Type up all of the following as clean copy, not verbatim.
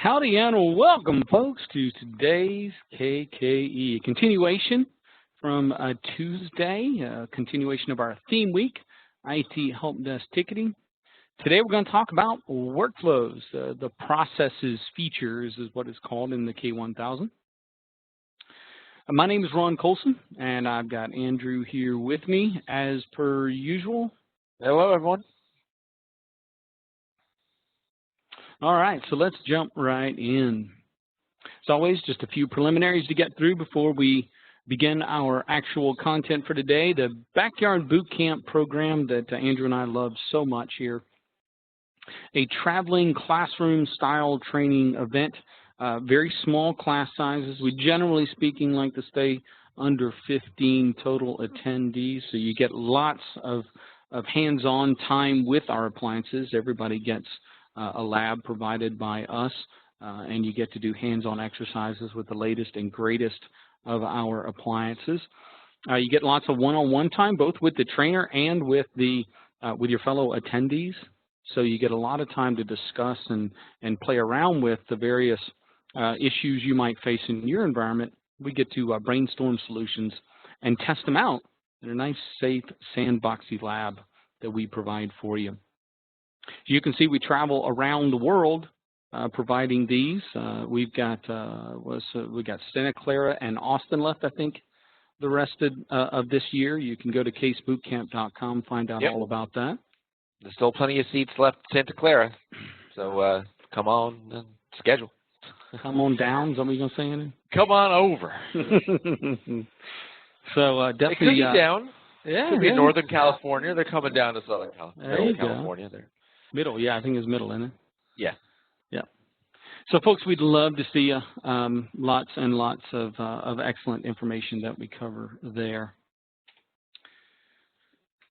Howdy and welcome, folks, to today's KKE. A continuation from Tuesday, a continuation of our theme week, IT Help Desk Ticketing. Today we're going to talk about workflows, the processes features is what it's called in the K1000. My name is Ron Colson, and I've got Andrew here with me as per usual. Hello, everyone. All right, so let's jump right in. As always, just a few preliminaries to get through before we begin our actual content for today. The Backyard Boot Camp program that Andrew and I love so much here. A traveling classroom-style training event, very small class sizes. We generally speaking like to stay under 15 total attendees, so you get lots of hands-on time with our appliances. Everybody gets a lab provided by us, and you get to do hands-on exercises with the latest and greatest of our appliances. You get lots of one-on-one time, both with the trainer and with your fellow attendees. So you get a lot of time to discuss and play around with the various issues you might face in your environment. We get to brainstorm solutions and test them out in a nice, safe, sandboxy lab that we provide for you. As you can see, we travel around the world providing these. We've got Santa Clara and Austin left, I think, the rest of this year. You can go to casebootcamp.com, find out all about that. There's still plenty of seats left in Santa Clara, so come on and schedule. Come on down, is that what you're going to say, Andy? Come on over. So definitely. It could be down. Yeah, it could be in Northern California. They're coming down to Southern California. There. Middle, yeah, I think it's middle, isn't it? Yeah. Yeah. So, folks, we'd love to see you. Lots and lots of excellent information that we cover there.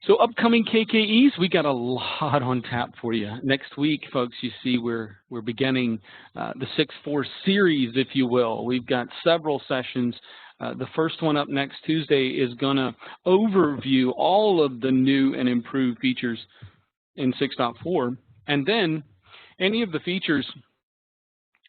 So, upcoming KKEs, we got a lot on tap for you. Next week, folks, you see we're beginning the 6-4 series, if you will. We've got several sessions. The first one up next Tuesday is going to overview all of the new and improved features in 6.4, and then any of the features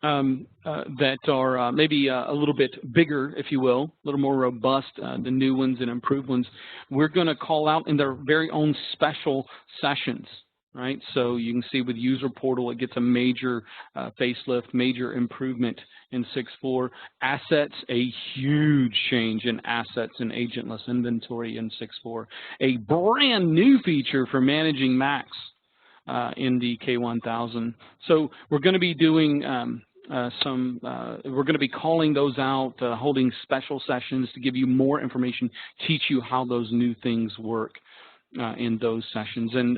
that are maybe a little bit bigger, if you will, a little more robust, the new ones and improved ones, we're going to call out in their very own special sessions, right? So you can see with User Portal, it gets a major facelift, major improvement in 6.4. Assets, a huge change in assets and agentless inventory in 6.4. A brand new feature for managing Macs in the K1000. So we're going to be doing we're going to be calling those out, holding special sessions to give you more information, teach you how those new things work in those sessions. And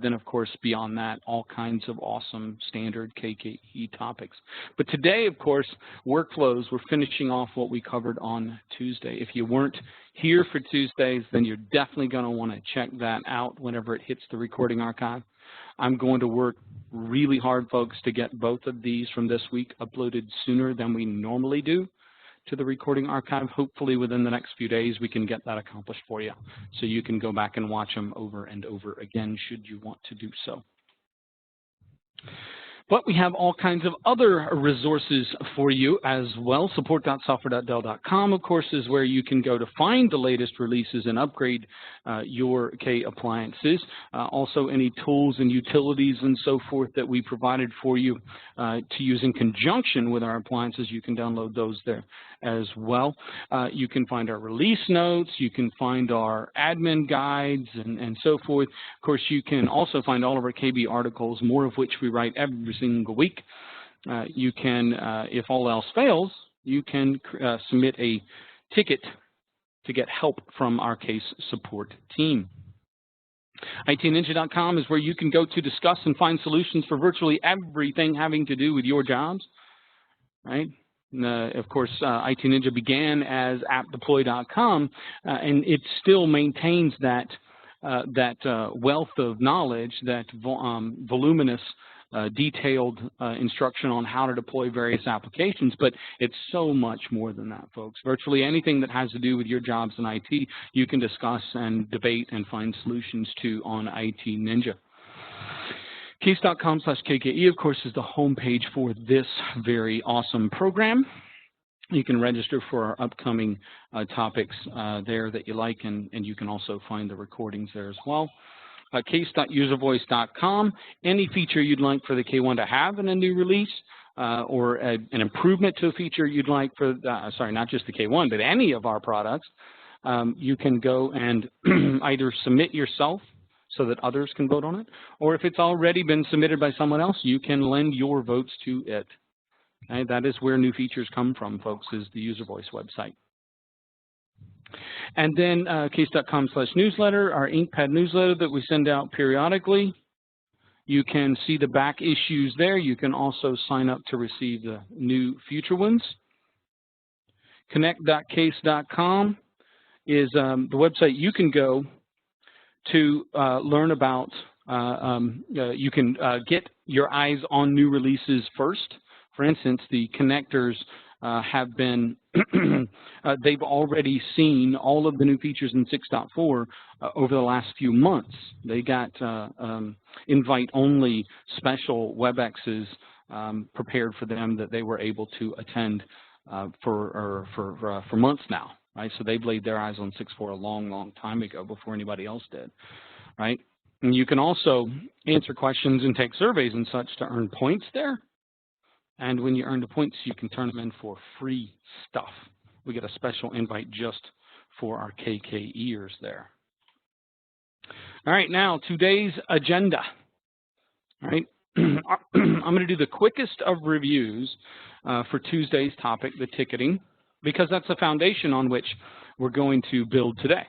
then, of course, beyond that, all kinds of awesome standard KKE topics. But today, of course, workflows, we're finishing off what we covered on Tuesday. If you weren't here for Tuesdays, then you're definitely going to want to check that out whenever it hits the recording archive. I'm going to work really hard, folks, to get both of these from this week uploaded sooner than we normally do to the recording archive. Hopefully within the next few days we can get that accomplished for you, so you can go back and watch them over and over again should you want to do so. But we have all kinds of other resources for you as well. Support.software.dell.com, of course, is where you can go to find the latest releases and upgrade your K appliances. Also, any tools and utilities and so forth that we provided for you to use in conjunction with our appliances, you can download those there as well. You can find our release notes. You can find our admin guides and so forth. Of course, you can also find all of our KB articles, more of which we write every single week. You can, if all else fails, you can submit a ticket to get help from our case support team. ITninja.com is where you can go to discuss and find solutions for virtually everything having to do with your jobs, right? Of course, IT Ninja began as appdeploy.com, and it still maintains that wealth of knowledge, that voluminous, detailed instruction on how to deploy various applications, but it's so much more than that, folks. Virtually anything that has to do with your jobs in IT, you can discuss and debate and find solutions to on IT Ninja. Case.com/KKE, of course, is the homepage for this very awesome program. You can register for our upcoming topics there that you like, and you can also find the recordings there as well. Case.uservoice.com, any feature you'd like for the K1 to have in a new release, or an improvement to a feature you'd like for, sorry, not just the K1, but any of our products, you can go and either submit yourself so that others can vote on it, or if it's already been submitted by someone else, you can lend your votes to it. Okay? That is where new features come from, folks, is the User Voice website. And then case.com/newsletter, our InkPad newsletter that we send out periodically. You can see the back issues there. You can also sign up to receive the new future ones. Connect.case.com is the website you can go to learn about, you can get your eyes on new releases first. For instance, the connectors have been, they've already seen all of the new features in 6.4 over the last few months. They got invite-only special WebExes prepared for them that they were able to attend for months now, right? So they've laid their eyes on 6.4 a long, long time ago before anybody else did, right? And you can also answer questions and take surveys and such to earn points there. And when you earn the points, you can turn them in for free stuff. We get a special invite just for our KKEers there. All right, now today's agenda. All right, I'm going to do the quickest of reviews for Tuesday's topic, the ticketing, because that's the foundation on which we're going to build today.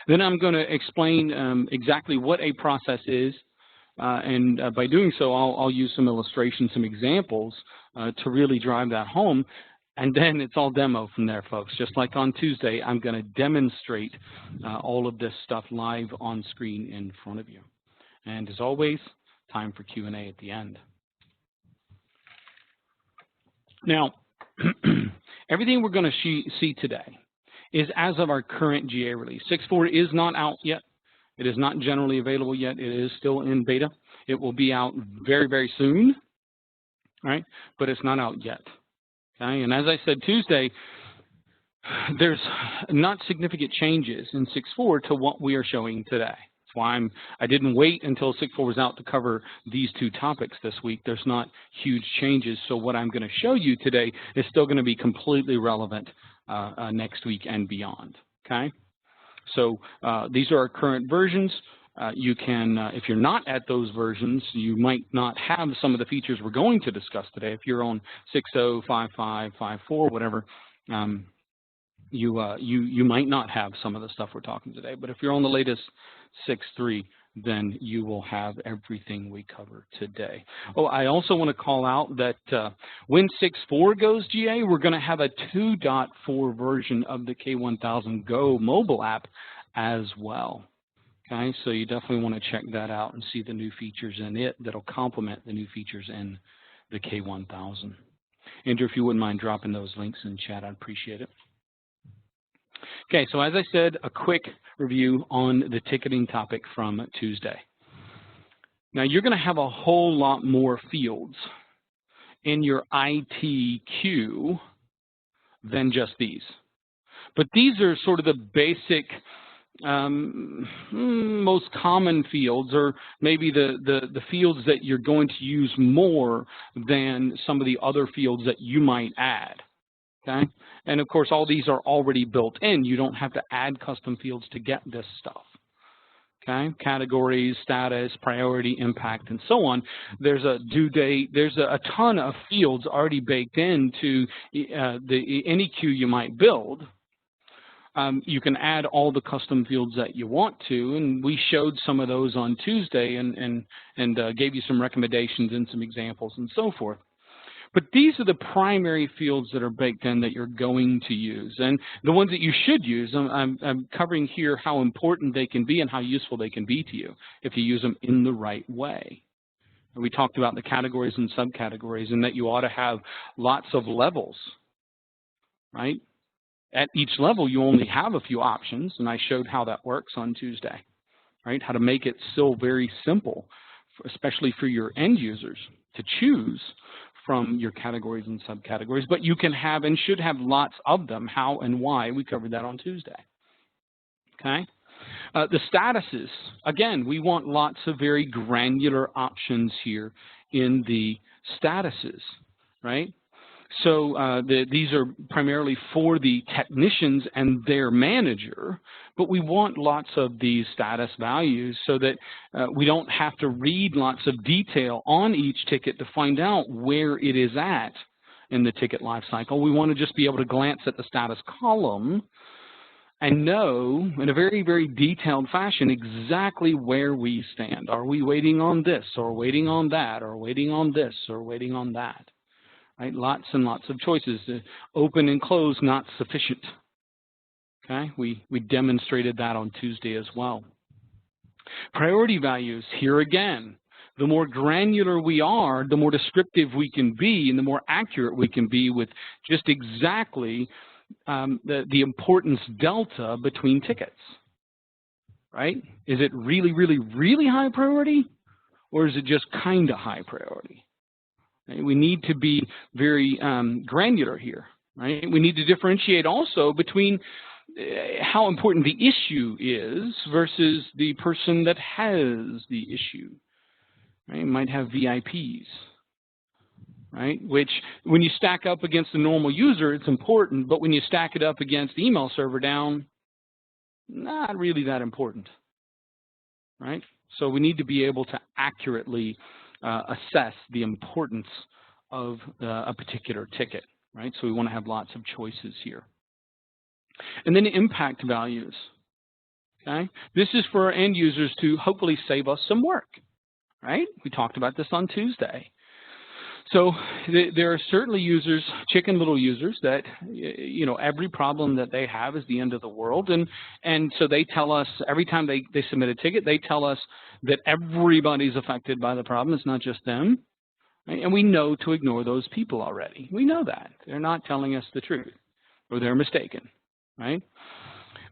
Then I'm going to explain exactly what a process is. And by doing so, I'll use some illustrations, some examples to really drive that home. And then it's all demo from there, folks. Just like on Tuesday, I'm going to demonstrate all of this stuff live on screen in front of you. And as always, time for Q&A at the end. Now, everything we're going to see today is as of our current GA release. 6.4 is not out yet. It is not generally available yet. It is still in beta. It will be out very, very soon, right? But it's not out yet. Okay? And as I said Tuesday, there's not significant changes in 6.4 to what we are showing today. That's why I didn't wait until 6.4 was out to cover these two topics this week. There's not huge changes. So what I'm going to show you today is still going to be completely relevant next week and beyond. Okay? So these are our current versions. You can, if you're not at those versions, you might not have some of the features we're going to discuss today. If you're on 6.0, 5.5, 5.4, whatever, you might not have some of the stuff we're talking today. But if you're on the latest 6.3, then you will have everything we cover today. Oh, I also want to call out that when 6.4 goes GA, we're going to have a 2.4 version of the K1000 Go mobile app as well. Okay, so you definitely want to check that out and see the new features in it that'll complement the new features in the K1000. Andrew, if you wouldn't mind dropping those links in chat, I'd appreciate it. Okay, so as I said, a quick review on the ticketing topic from Tuesday. Now, you're going to have a whole lot more fields in your IT queue than just these. But these are sort of the basic, most common fields, or maybe the fields that you're going to use more than some of the other fields that you might add. Okay, and of course, all these are already built in. You don't have to add custom fields to get this stuff. Okay, categories, status, priority, impact, and so on. There's a due date. There's a ton of fields already baked into any queue you might build. You can add all the custom fields that you want to, and we showed some of those on Tuesday and gave you some recommendations and some examples and so forth. But these are the primary fields that are baked in that you're going to use. And the ones that you should use, I'm covering here how important they can be and how useful they can be to you if you use them in the right way. And we talked about the categories and subcategories and that you ought to have lots of levels, right? At each level, you only have a few options, and I showed how that works on Tuesday, right? How to make it still very simple especially for your end users, to choose from your categories and subcategories, but you can have and should have lots of them. How and why, we covered that on Tuesday. Okay? The statuses, again, we want lots of very granular options here in the statuses, right? So these are primarily for the technicians and their manager, but we want lots of these status values so that we don't have to read lots of detail on each ticket to find out where it is at in the ticket lifecycle. We want to just be able to glance at the status column and know in a very, very detailed fashion exactly where we stand. Are we waiting on this, or waiting on that, or waiting on this, or waiting on that? Right? Lots and lots of choices. Open and close, not sufficient. Okay, we demonstrated that on Tuesday as well. Priority values, here again, the more granular we are, the more descriptive we can be, and the more accurate we can be with just exactly the importance delta between tickets. Right? Is it really, really, really high priority, or is it just kind of high priority? We need to be very granular here, right? We need to differentiate also between how important the issue is versus the person that has the issue. Right? You might have VIPs, right? Which, when you stack up against the normal user, it's important, but when you stack it up against the email server down, not really that important, right? So we need to be able to accurately assess the importance of a particular ticket, right? So we want to have lots of choices here. And then impact values, okay? This is for our end users to hopefully save us some work, right? We talked about this on Tuesday. So there are certainly users, chicken little users, that, you know, every problem that they have is the end of the world. And so they tell us, every time they submit a ticket, they tell us that everybody's affected by the problem. It's not just them. Right? And we know to ignore those people already. We know that. They're not telling us the truth, or they're mistaken, right?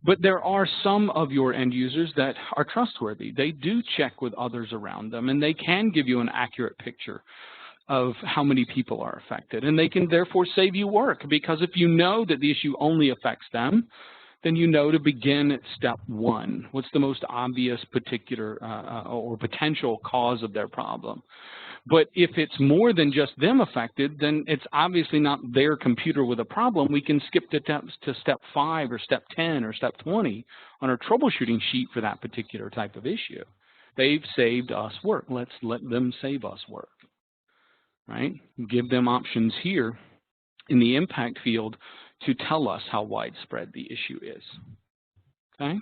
But there are some of your end users that are trustworthy. They do check with others around them, and they can give you an accurate picture of how many people are affected. And they can therefore save you work, because if you know that the issue only affects them, then you know to begin at step one. What's the most obvious particular or potential cause of their problem? But if it's more than just them affected, then it's obviously not their computer with a problem. We can skip to step 5 or step 10 or step 20 on our troubleshooting sheet for that particular type of issue. They've saved us work. Let's let them save us work. Right? Give them options here in the impact field to tell us how widespread the issue is. Okay?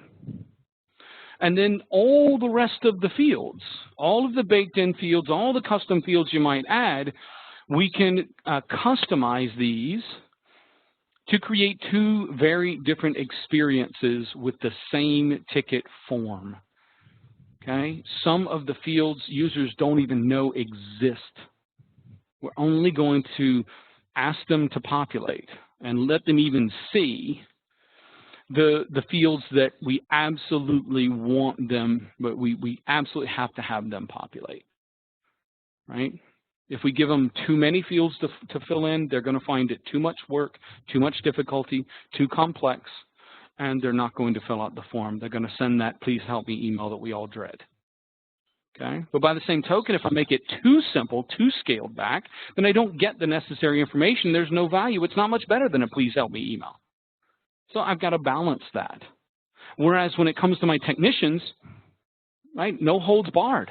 And then all the rest of the fields, all of the baked-in fields, all the custom fields you might add, we can customize these to create 2 very different experiences with the same ticket form. Okay? Some of the fields users don't even know exist. We're only going to ask them to populate and let them even see the fields that we absolutely want them, but we absolutely have to have them populate, right? If we give them too many fields to fill in, they're going to find it too much work, too much difficulty, too complex, and they're not going to fill out the form. They're going to send that "please help me" email that we all dread. Okay? But by the same token, if I make it too simple, too scaled back, then I don't get the necessary information. There's no value. It's not much better than a "please help me" email. So I've got to balance that. Whereas when it comes to my technicians, right, no holds barred.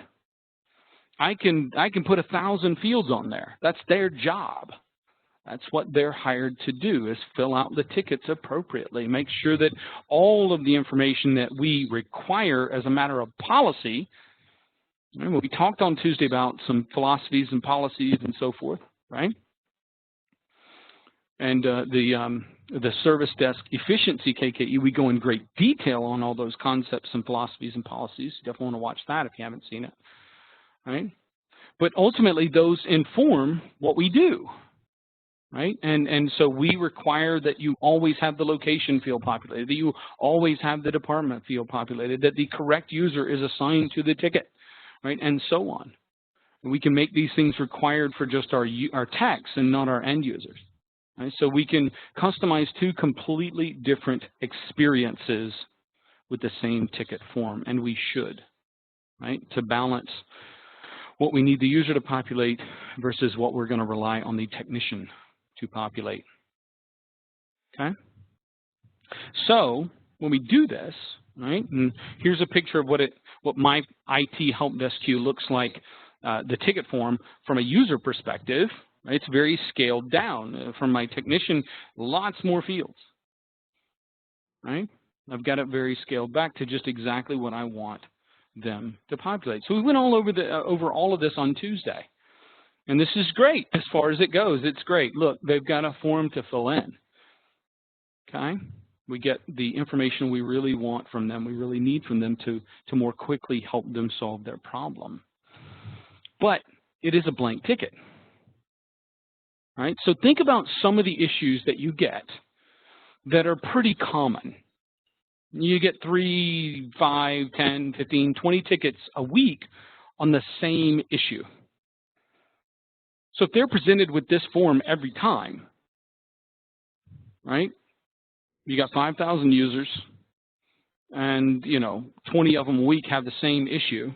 I can put 1,000 fields on there. That's their job. That's what they're hired to do, is fill out the tickets appropriately, make sure that all of the information that we require as a matter of policy. Remember, we talked on Tuesday about some philosophies and policies and so forth, right? And the Service Desk Efficiency KKE, we go in great detail on all those concepts and philosophies and policies. You definitely want to watch that if you haven't seen it, right? But ultimately, those inform what we do, right? And so we require that you always have the location field populated, that you always have the department field populated, that the correct user is assigned to the ticket. right? And so on. And we can make these things required for just our techs and not our end users. Right? So we can customize two completely different experiences with the same ticket form, and we should, right? To balance what we need the user to populate versus what we're going to rely on the technician to populate. Okay? So when we do this, right, and here's a picture of what my IT help desk queue looks like, the ticket form from a user perspective. Right? It's very scaled down. From my technician, lots more fields. Right? I've got it very scaled back to just exactly what I want them to populate. So we went all over over all of this on Tuesday. And this is great as far as it goes. It's great. Look, they've got a form to fill in. Okay? We get the information we really want from them, we really need from them to more quickly help them solve their problem. But it is a blank ticket. Right? So think about some of the issues that you get that are pretty common. You get 3, 5, 10, 15, 20 tickets a week on the same issue. So if they're presented with this form every time, right? You got 5,000 users, and 20 of them a week have the same issue,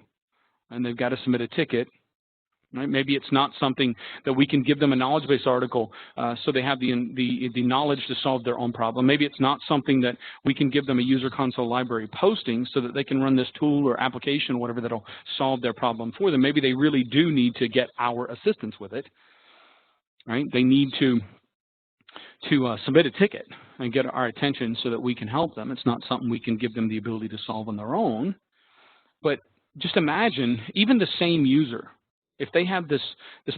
and they've got to submit a ticket. Right? Maybe it's not something that we can give them a knowledge base article so they have the knowledge to solve their own problem. Maybe it's not something that we can give them a user console library posting so that they can run this tool or application or whatever that'll solve their problem for them. Maybe they really do need to get our assistance with it. Right? They need to submit a ticket and get our attention so that we can help them. It's not something we can give them the ability to solve on their own. But just imagine, even the same user, if they have this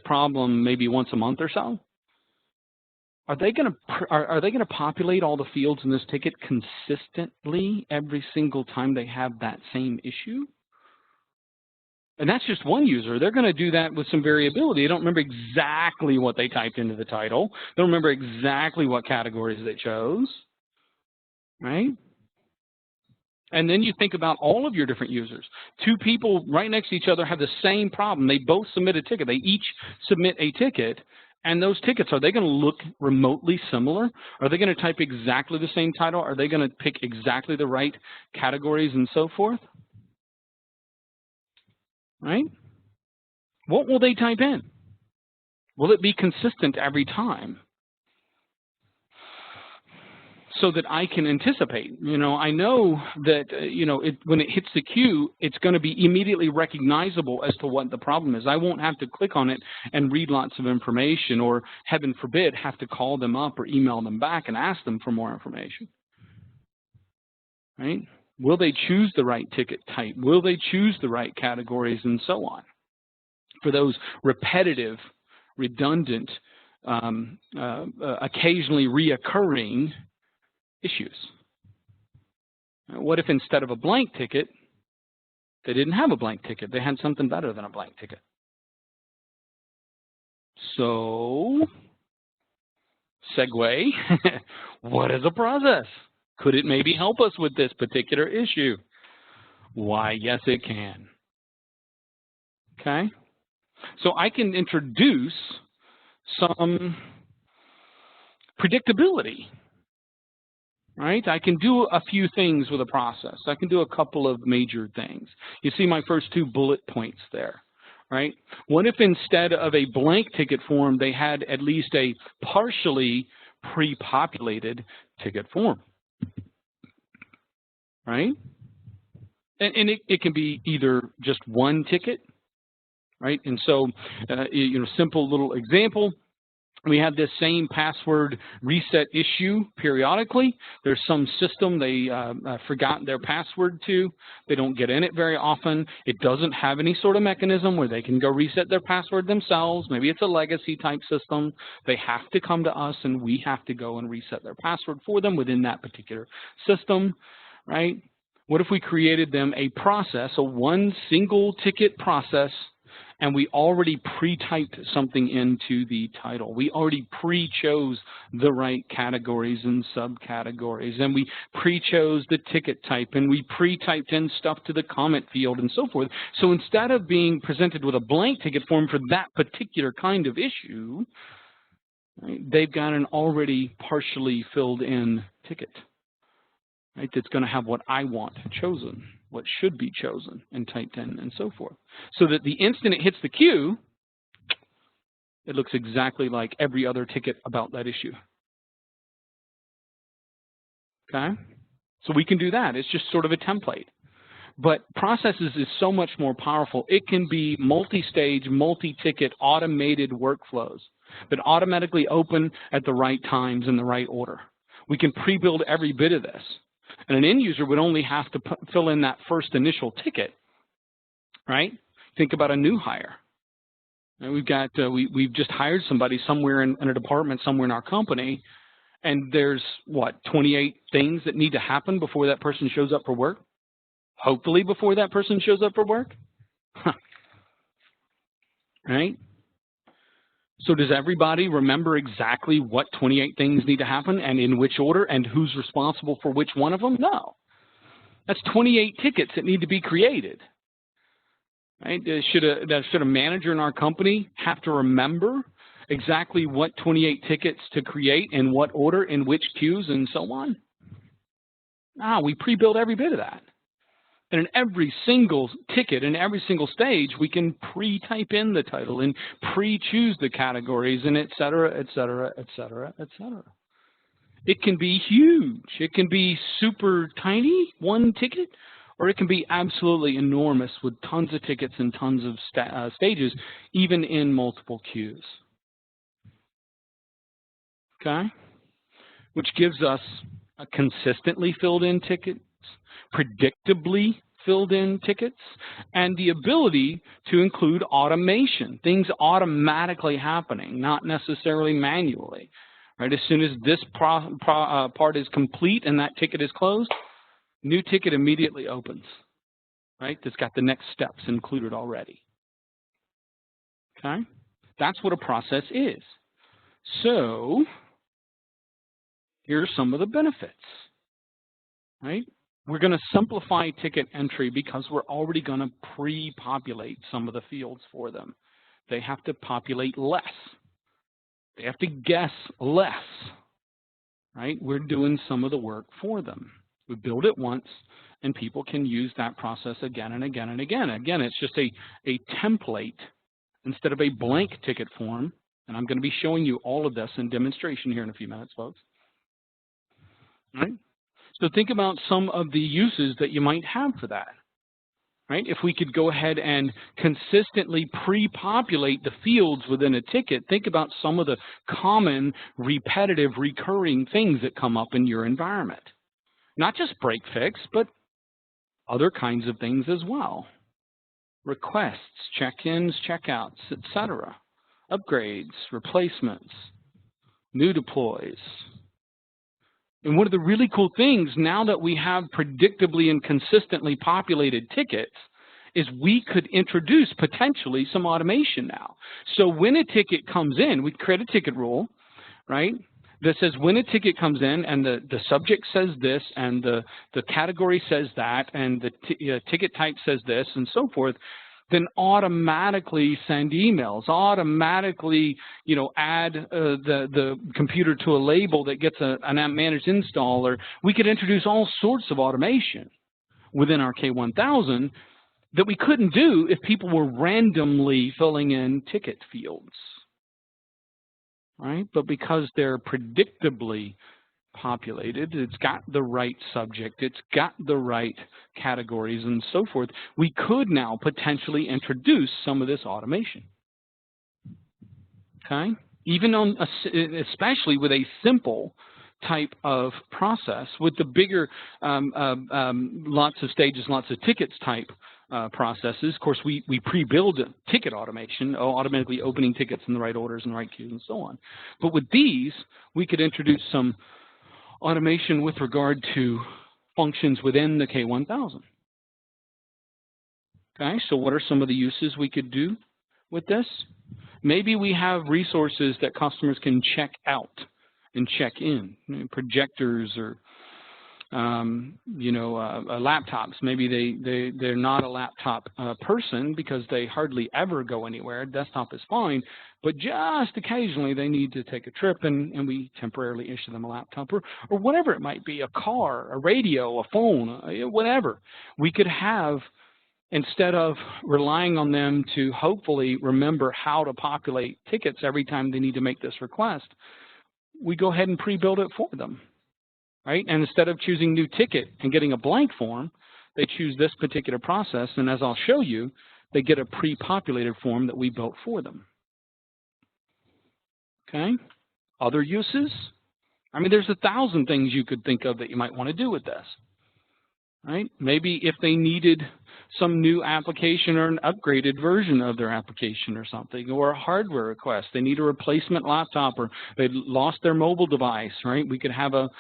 problem maybe once a month or so, are they going to populate all the fields in this ticket consistently every single time they have that same issue? And that's just one user. They're going to do that with some variability. They don't remember exactly what they typed into the title. They don't remember exactly what categories they chose, right? And then you think about all of your different users. Two people right next to each other have the same problem. They both submit a ticket. They each submit a ticket. And those tickets, are they going to look remotely similar? Are they going to type exactly the same title? Are they going to pick exactly the right categories and so forth? Right? What will they type in? Will it be consistent every time? So that I can anticipate. I know that, when it hits the queue, it's going to be immediately recognizable as to what the problem is. I won't have to click on it and read lots of information, or heaven forbid, have to call them up or email them back and ask them for more information. Right? Will they choose the right ticket type? Will they choose the right categories and so on? For those repetitive, redundant, occasionally reoccurring issues. What if instead of a blank ticket, they didn't have a blank ticket? They had something better than a blank ticket. So, segue, what is a process? Could it maybe help us with this particular issue? Why, yes, it can. Okay? So I can introduce some predictability. Right? I can do a few things with a process. I can do a couple of major things. You see my first 2 bullet points there, right? What if instead of a blank ticket form, they had at least a partially pre-populated ticket form, right? And it can be either just one ticket, right? And so, simple little example. We have this same password reset issue periodically. There's some system they forgot their password to. They don't get in it very often. It doesn't have any sort of mechanism where they can go reset their password themselves. Maybe it's a legacy type system. They have to come to us and we have to go and reset their password for them within that particular system, right? What if we created them a process, a one single ticket process, and we already pre-typed something into the title. We already pre-chose the right categories and subcategories, and we pre-chose the ticket type, and we pre-typed in stuff to the comment field and so forth. So instead of being presented with a blank ticket form for that particular kind of issue, right, they've got an already partially filled in ticket, right, that's going to have what I want chosen, what should be chosen and typed in and so forth. So that the instant it hits the queue, it looks exactly like every other ticket about that issue. Okay? So we can do that. It's just sort of a template. But processes is so much more powerful. It can be multi-stage, multi-ticket, automated workflows that automatically open at the right times in the right order. We can pre-build every bit of this. And an end user would only have to fill in that first initial ticket, right? Think about a new hire. And we've just hired somebody somewhere in a department, somewhere in our company, and there's, what, 28 things that need to happen before that person shows up for work? Hopefully before that person shows up for work? Right? So does everybody remember exactly what 28 things need to happen and in which order and who's responsible for which one of them? No. That's 28 tickets that need to be created. Right? Should a manager in our company have to remember exactly what 28 tickets to create, in what order, in which queues, and so on? We pre-build every bit of that. And in every single ticket, in every single stage, we can pre-type in the title and pre-choose the categories and et cetera, et cetera, et cetera, et cetera. It can be huge. It can be super tiny, one ticket, or it can be absolutely enormous with tons of tickets and tons of stages, even in multiple queues. Okay? Which gives us a consistently filled in ticket, predictably filled in tickets, and the ability to include automation, things automatically happening, not necessarily manually. Right? As soon as this part is complete and that ticket is closed, new ticket immediately opens. Right? That's got the next steps included already. Okay? That's what a process is. So here are some of the benefits. Right? We're going to simplify ticket entry because we're already going to pre-populate some of the fields for them. They have to populate less. They have to guess less. Right? We're doing some of the work for them. We build it once, and people can use that process again and again and again. Again, it's just a template instead of a blank ticket form. And I'm going to be showing you all of this in demonstration here in a few minutes, folks. All right? So think about some of the uses that you might have for that, right? If we could go ahead and consistently pre-populate the fields within a ticket, think about some of the common, repetitive, recurring things that come up in your environment. Not just break fix, but other kinds of things as well. Requests, check-ins, checkouts, etc. Upgrades, replacements, new deploys. And one of the really cool things, now that we have predictably and consistently populated tickets, is we could introduce potentially some automation now. So when a ticket comes in, we create a ticket rule, right, that says when a ticket comes in and the subject says this and the category says that and the ticket type says this and so forth, then automatically send emails, automatically, add the computer to a label that gets an app managed install, or we could introduce all sorts of automation within our K1000 that we couldn't do if people were randomly filling in ticket fields, right? But because they're predictably populated, it's got the right subject, it's got the right categories and so forth, we could now potentially introduce some of this automation. Okay? Even on, especially with a simple type of process. With the bigger lots of stages, lots of tickets type processes, of course, we pre-build ticket automation, automatically opening tickets in the right orders and right queues and so on. But with these, we could introduce some automation with regard to functions within the K1000. Okay, so what are some of the uses we could do? with this. Maybe we have resources that customers can check out and check in, projectors or laptops. Maybe they're not a laptop person because they hardly ever go anywhere. Desktop is fine, but just occasionally they need to take a trip, and we temporarily issue them a laptop or whatever it might be, a car, a radio, a phone, whatever. We could have, instead of relying on them to hopefully remember how to populate tickets every time they need to make this request, we go ahead and pre-build it for them. Right? And instead of choosing new ticket and getting a blank form, they choose this particular process, and as I'll show you, they get a pre-populated form that we built for them. Okay? Other uses? I mean, there's 1,000 things you could think of that you might want to do with this. Right? Maybe if they needed some new application or an upgraded version of their application or something, or a hardware request, they need a replacement laptop, or they lost their mobile device, right? We could have a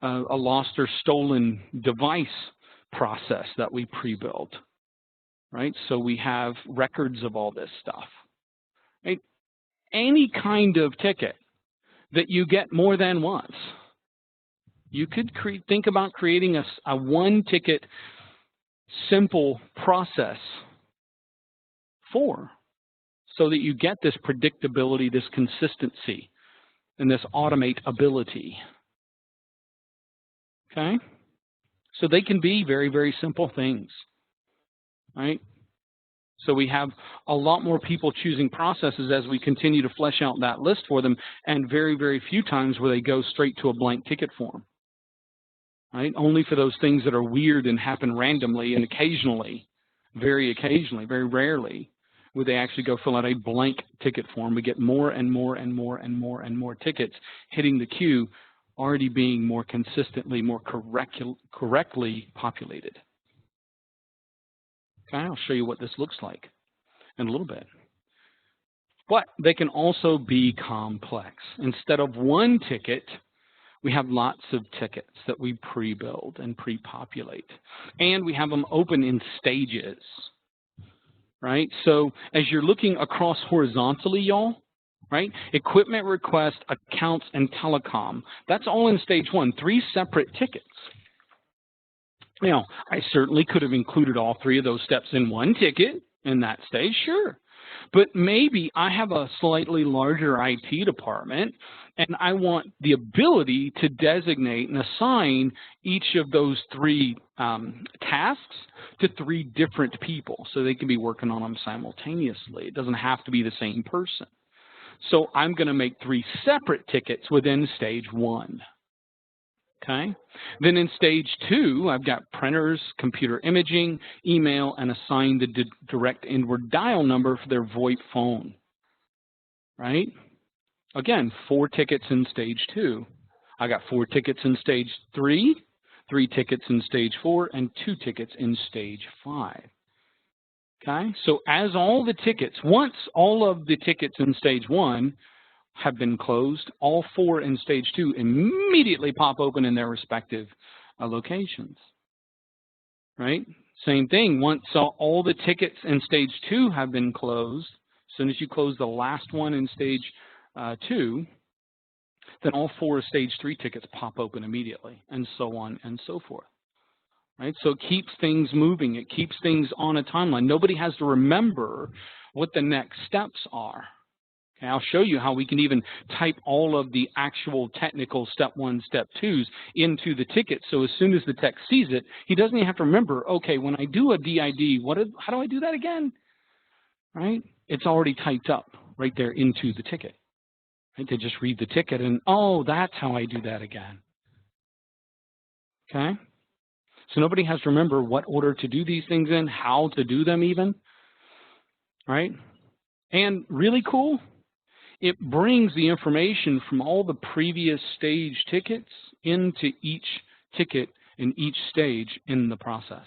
lost or stolen device process that we pre-built, right? So we have records of all this stuff, right? Any kind of ticket that you get more than once, you could think about creating a one-ticket simple process for, so that you get this predictability, this consistency, and this automatability. Okay? So they can be very, very simple things, right? So we have a lot more people choosing processes as we continue to flesh out that list for them, and very, very few times where they go straight to a blank ticket form, right? Only for those things that are weird and happen randomly and occasionally, very rarely, would they actually go fill out a blank ticket form. We get more and more and more and more and more tickets hitting the queue, already being more consistently, more correctly populated. Okay, I'll show you what this looks like in a little bit. But they can also be complex. Instead of one ticket, we have lots of tickets that we pre-build and pre-populate. And we have them open in stages, right? So as you're looking across horizontally, y'all, right? Equipment request, accounts, and telecom. That's all in stage 1, 3 separate tickets. Now, I certainly could have included all 3 of those steps in one ticket in that stage, sure. But maybe I have a slightly larger IT department, and I want the ability to designate and assign each of those 3 tasks to 3 different people so they can be working on them simultaneously. It doesn't have to be the same person. So I'm going to make 3 separate tickets within stage 1. Okay. Then in stage 2, I've got printers, computer imaging, email, and assign the direct inward dial number for their VoIP phone. Right? Again, 4 tickets in stage 2. I got 4 tickets in stage 3, 3 tickets in stage 4, and 2 tickets in stage 5. Okay, so as all the tickets, once all of the tickets in stage 1 have been closed, all 4 in stage 2 immediately pop open in their respective locations, right? Same thing, once all the tickets in stage 2 have been closed, as soon as you close the last one in stage 2, then all 4 of stage 3 tickets pop open immediately, and so on and so forth. Right? So it keeps things moving. It keeps things on a timeline. Nobody has to remember what the next steps are. Okay, I'll show you how we can even type all of the actual technical step 1, step 2s into the ticket. So as soon as the tech sees it, he doesn't even have to remember, okay, when I do a DID, how do I do that again? Right? It's already typed up right there into the ticket. Right? They just read the ticket and, oh, that's how I do that again. Okay? So nobody has to remember what order to do these things in, how to do them even, right? And really cool, it brings the information from all the previous stage tickets into each ticket in each stage in the process.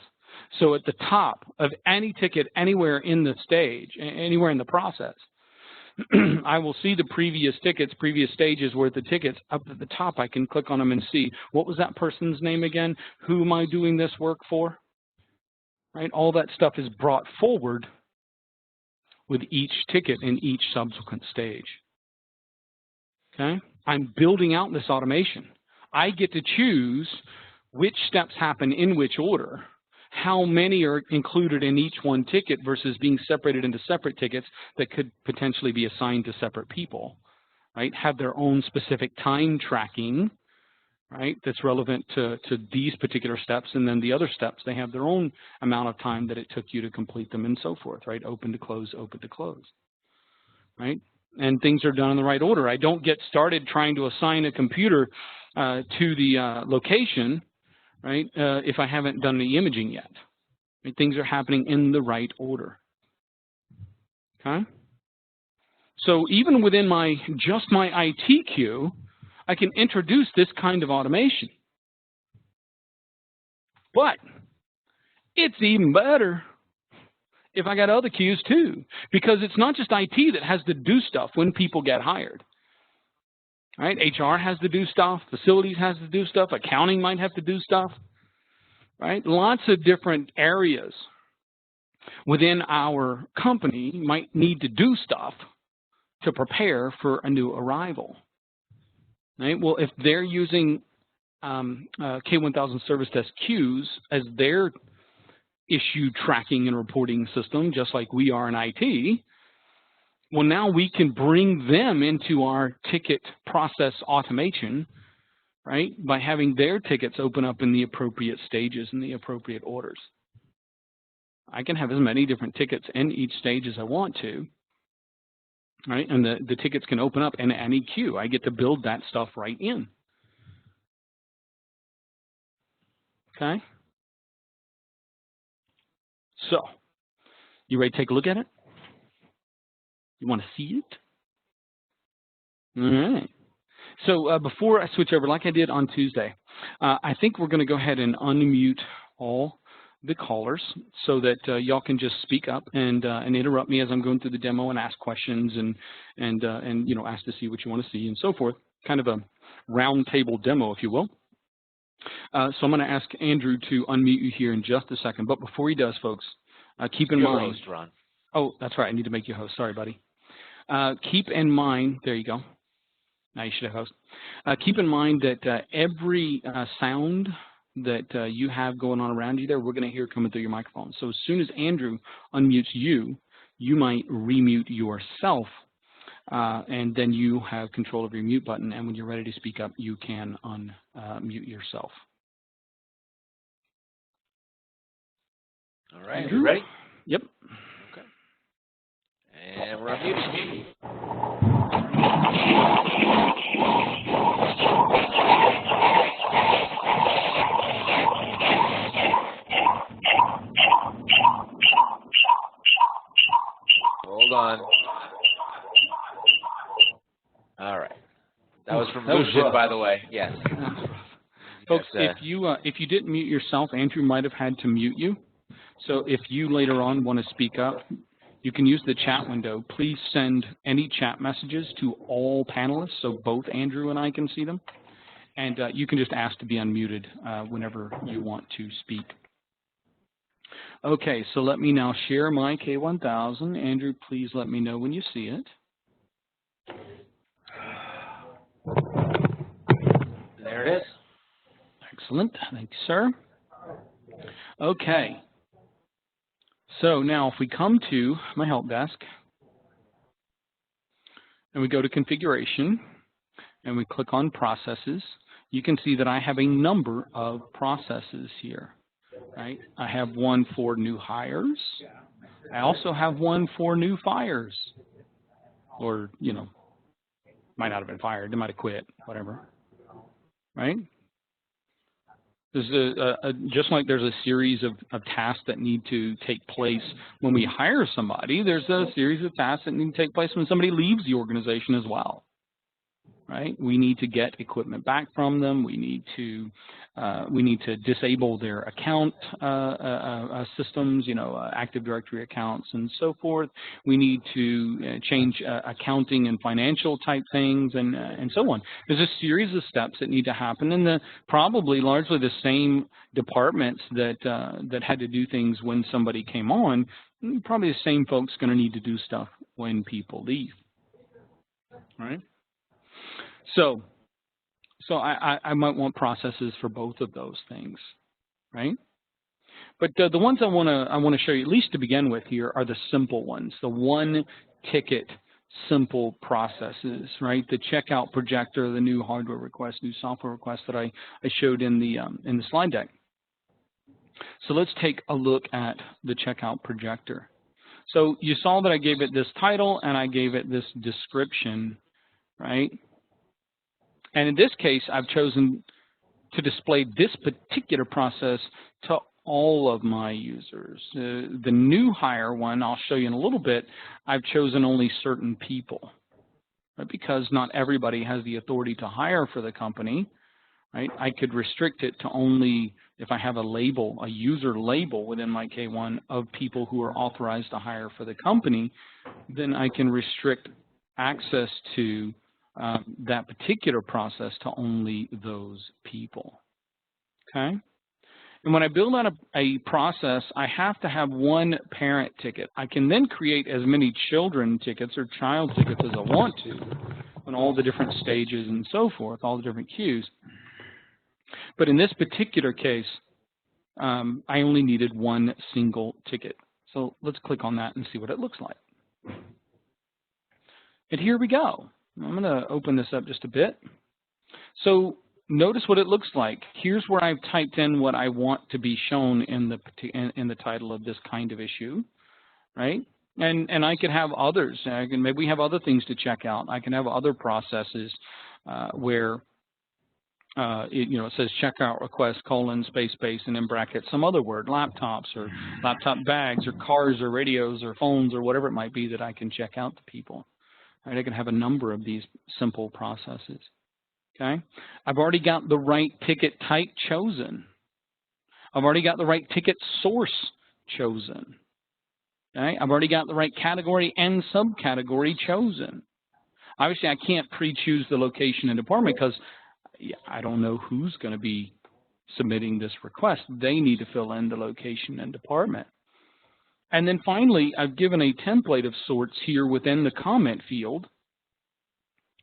So at the top of any ticket anywhere in the stage, anywhere in the process, I will see the previous tickets, previous stages where the tickets up at the top, I can click on them and see what was that person's name again? Who am I doing this work for? Right? All that stuff is brought forward with each ticket in each subsequent stage. Okay? I'm building out this automation. I get to choose which steps happen in which order, how many are included in each one ticket versus being separated into separate tickets that could potentially be assigned to separate people, right? Have their own specific time tracking, right, that's relevant to these particular steps, and then the other steps, they have their own amount of time that it took you to complete them and so forth, right? Open to close, right? And things are done in the right order. I don't get started trying to assign a computer to the location, right, if I haven't done the imaging yet. Right? Things are happening in the right order. Okay? So even within just my IT queue, I can introduce this kind of automation. But it's even better if I got other queues too, because it's not just IT that has to do stuff when people get hired. Right? HR has to do stuff, facilities has to do stuff, accounting might have to do stuff. Right? Lots of different areas within our company might need to do stuff to prepare for a new arrival. Right? Well, if they're using K1000 Service Desk queues as their issue tracking and reporting system, just like we are in IT, well, now we can bring them into our ticket process automation, right, by having their tickets open up in the appropriate stages and the appropriate orders. I can have as many different tickets in each stage as I want to, right, and the tickets can open up in any queue. I get to build that stuff right in. Okay? So, you ready to take a look at it? You want to see it? All right. So before I switch over, like I did on Tuesday, I think we're going to go ahead and unmute all the callers so that y'all can just speak up and interrupt me as I'm going through the demo and ask questions and you know, ask to see what you want to see and so forth. Kind of a round table demo, if you will. So I'm going to ask Andrew to unmute you here in just a second. But before he does, folks, keep in mind. Host, Ron. Oh, that's right. I need to make you host. Sorry, buddy. Keep in mind. There you go. Now you should have host. Keep in mind that every sound that you have going on around you there, we're going to hear coming through your microphone. So as soon as Andrew unmutes you, you might remute yourself, and then you have control of your mute button. And when you're ready to speak up, you can unmute yourself. All right. Andrew, ready? Yep. Okay. And we're unmuted. Hold on. All right. That was from Lucian, by the way. Yes. Folks, if you didn't mute yourself, Andrew might have had to mute you. So if you later on want to speak up, you can use the chat window. Please send any chat messages to all panelists so both Andrew and I can see them. And you can just ask to be unmuted whenever you want to speak. Okay, so let me now share my K1000. Andrew, please let me know when you see it. There it is. Excellent. Thank you, sir. Okay. So now if we come to my help desk and we go to configuration and we click on processes, you can see that I have a number of processes here, right? I have one for new hires. I also have one for new fires, or, you know, might not have been fired. They might have quit, whatever, right? There's just like there's a series of tasks that need to take place when we hire somebody, there's a series of tasks that need to take place when somebody leaves the organization as well, right? We need to get equipment back from them. We need to disable their account systems, you know, Active Directory accounts and so forth. We need to change accounting and financial type things and so on. There's a series of steps that need to happen, and probably largely the same departments that had to do things when somebody came on Probably the same folks going to need to do stuff when people leave, right? So I might want processes for both of those things, right? But the ones I want to show you, at least to begin with here, are the simple ones, the one ticket simple processes, right? The checkout projector, the new hardware request, new software request that I showed in the slide deck. So let's take a look at the checkout projector. So you saw that I gave it this title and I gave it this description, right? And in this case, I've chosen to display this particular process to all of my users. The new hire one, I'll show you in a little bit, I've chosen only certain people, right? Because not everybody has the authority to hire for the company, right? I could restrict it to only, if I have a label, a user label within my K1 of people who are authorized to hire for the company, then I can restrict access to that particular process to only those people, okay? And when I build out a process, I have to have one parent ticket. I can then create as many children tickets or child tickets as I want to on all the different stages and so forth, all the different queues. But in this particular case, I only needed one single ticket. So let's click on that and see what it looks like. And here we go. I'm going to open this up just a bit. So notice what it looks like. Here's where I've typed in what I want to be shown in the title of this kind of issue, right? And I could have others. Maybe we have other things to check out. I can have other processes where it says checkout request : space, and in brackets some other word, laptops or laptop bags or cars or radios or phones or whatever it might be that I can check out to people. Right? I can have a number of these simple processes. Okay, I've already got the right ticket type chosen. I've already got the right ticket source chosen. Okay, I've already got the right category and subcategory chosen. Obviously, I can't pre-choose the location and department because I don't know who's going to be submitting this request. They need to fill in the location and department. And then finally, I've given a template of sorts here within the comment field,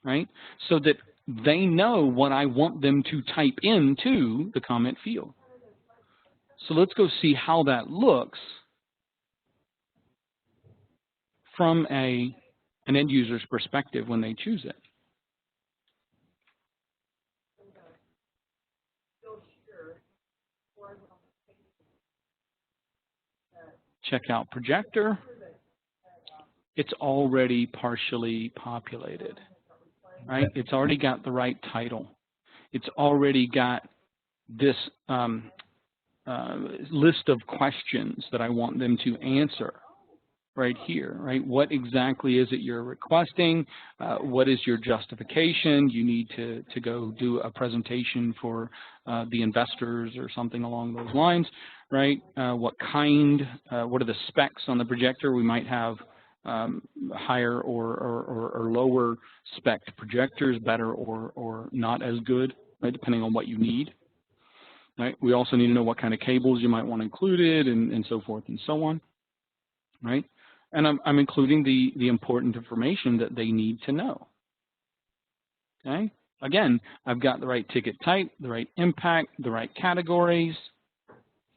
right, so that they know what I want them to type into the comment field. So let's go see how that looks from an end user's perspective when they choose it. Checkout projector, it's already partially populated, right? It's already got the right title. It's already got this list of questions that I want them to answer right here, right? What exactly is it you're requesting? What is your justification? You need to go do a presentation for the investors or something along those lines, right? What are the specs on the projector? We might have higher or lower spec projectors, better or not as good, right? Depending on what you need. Right? We also need to know what kind of cables you might want included and so forth and so on, right? And I'm including the important information that they need to know, okay? Again, I've got the right ticket type, the right impact, the right categories,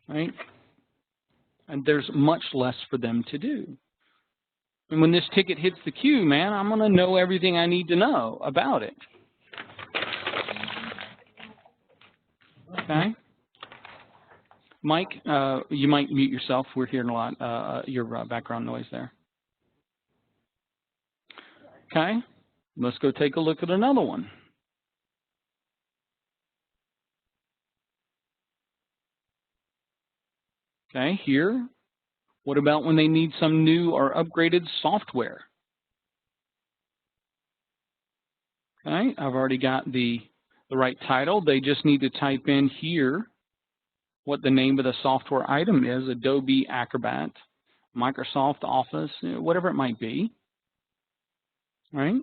right? And there's much less for them to do. And when this ticket hits the queue, man, I'm going to know everything I need to know about it, okay? Mike, you might mute yourself. We're hearing a lot, your background noise there. Okay, let's go take a look at another one. Okay, here, what about when they need some new or upgraded software? Okay, I've already got the right title. They just need to type in here what the name of the software item is: Adobe Acrobat, Microsoft Office, whatever it might be, right?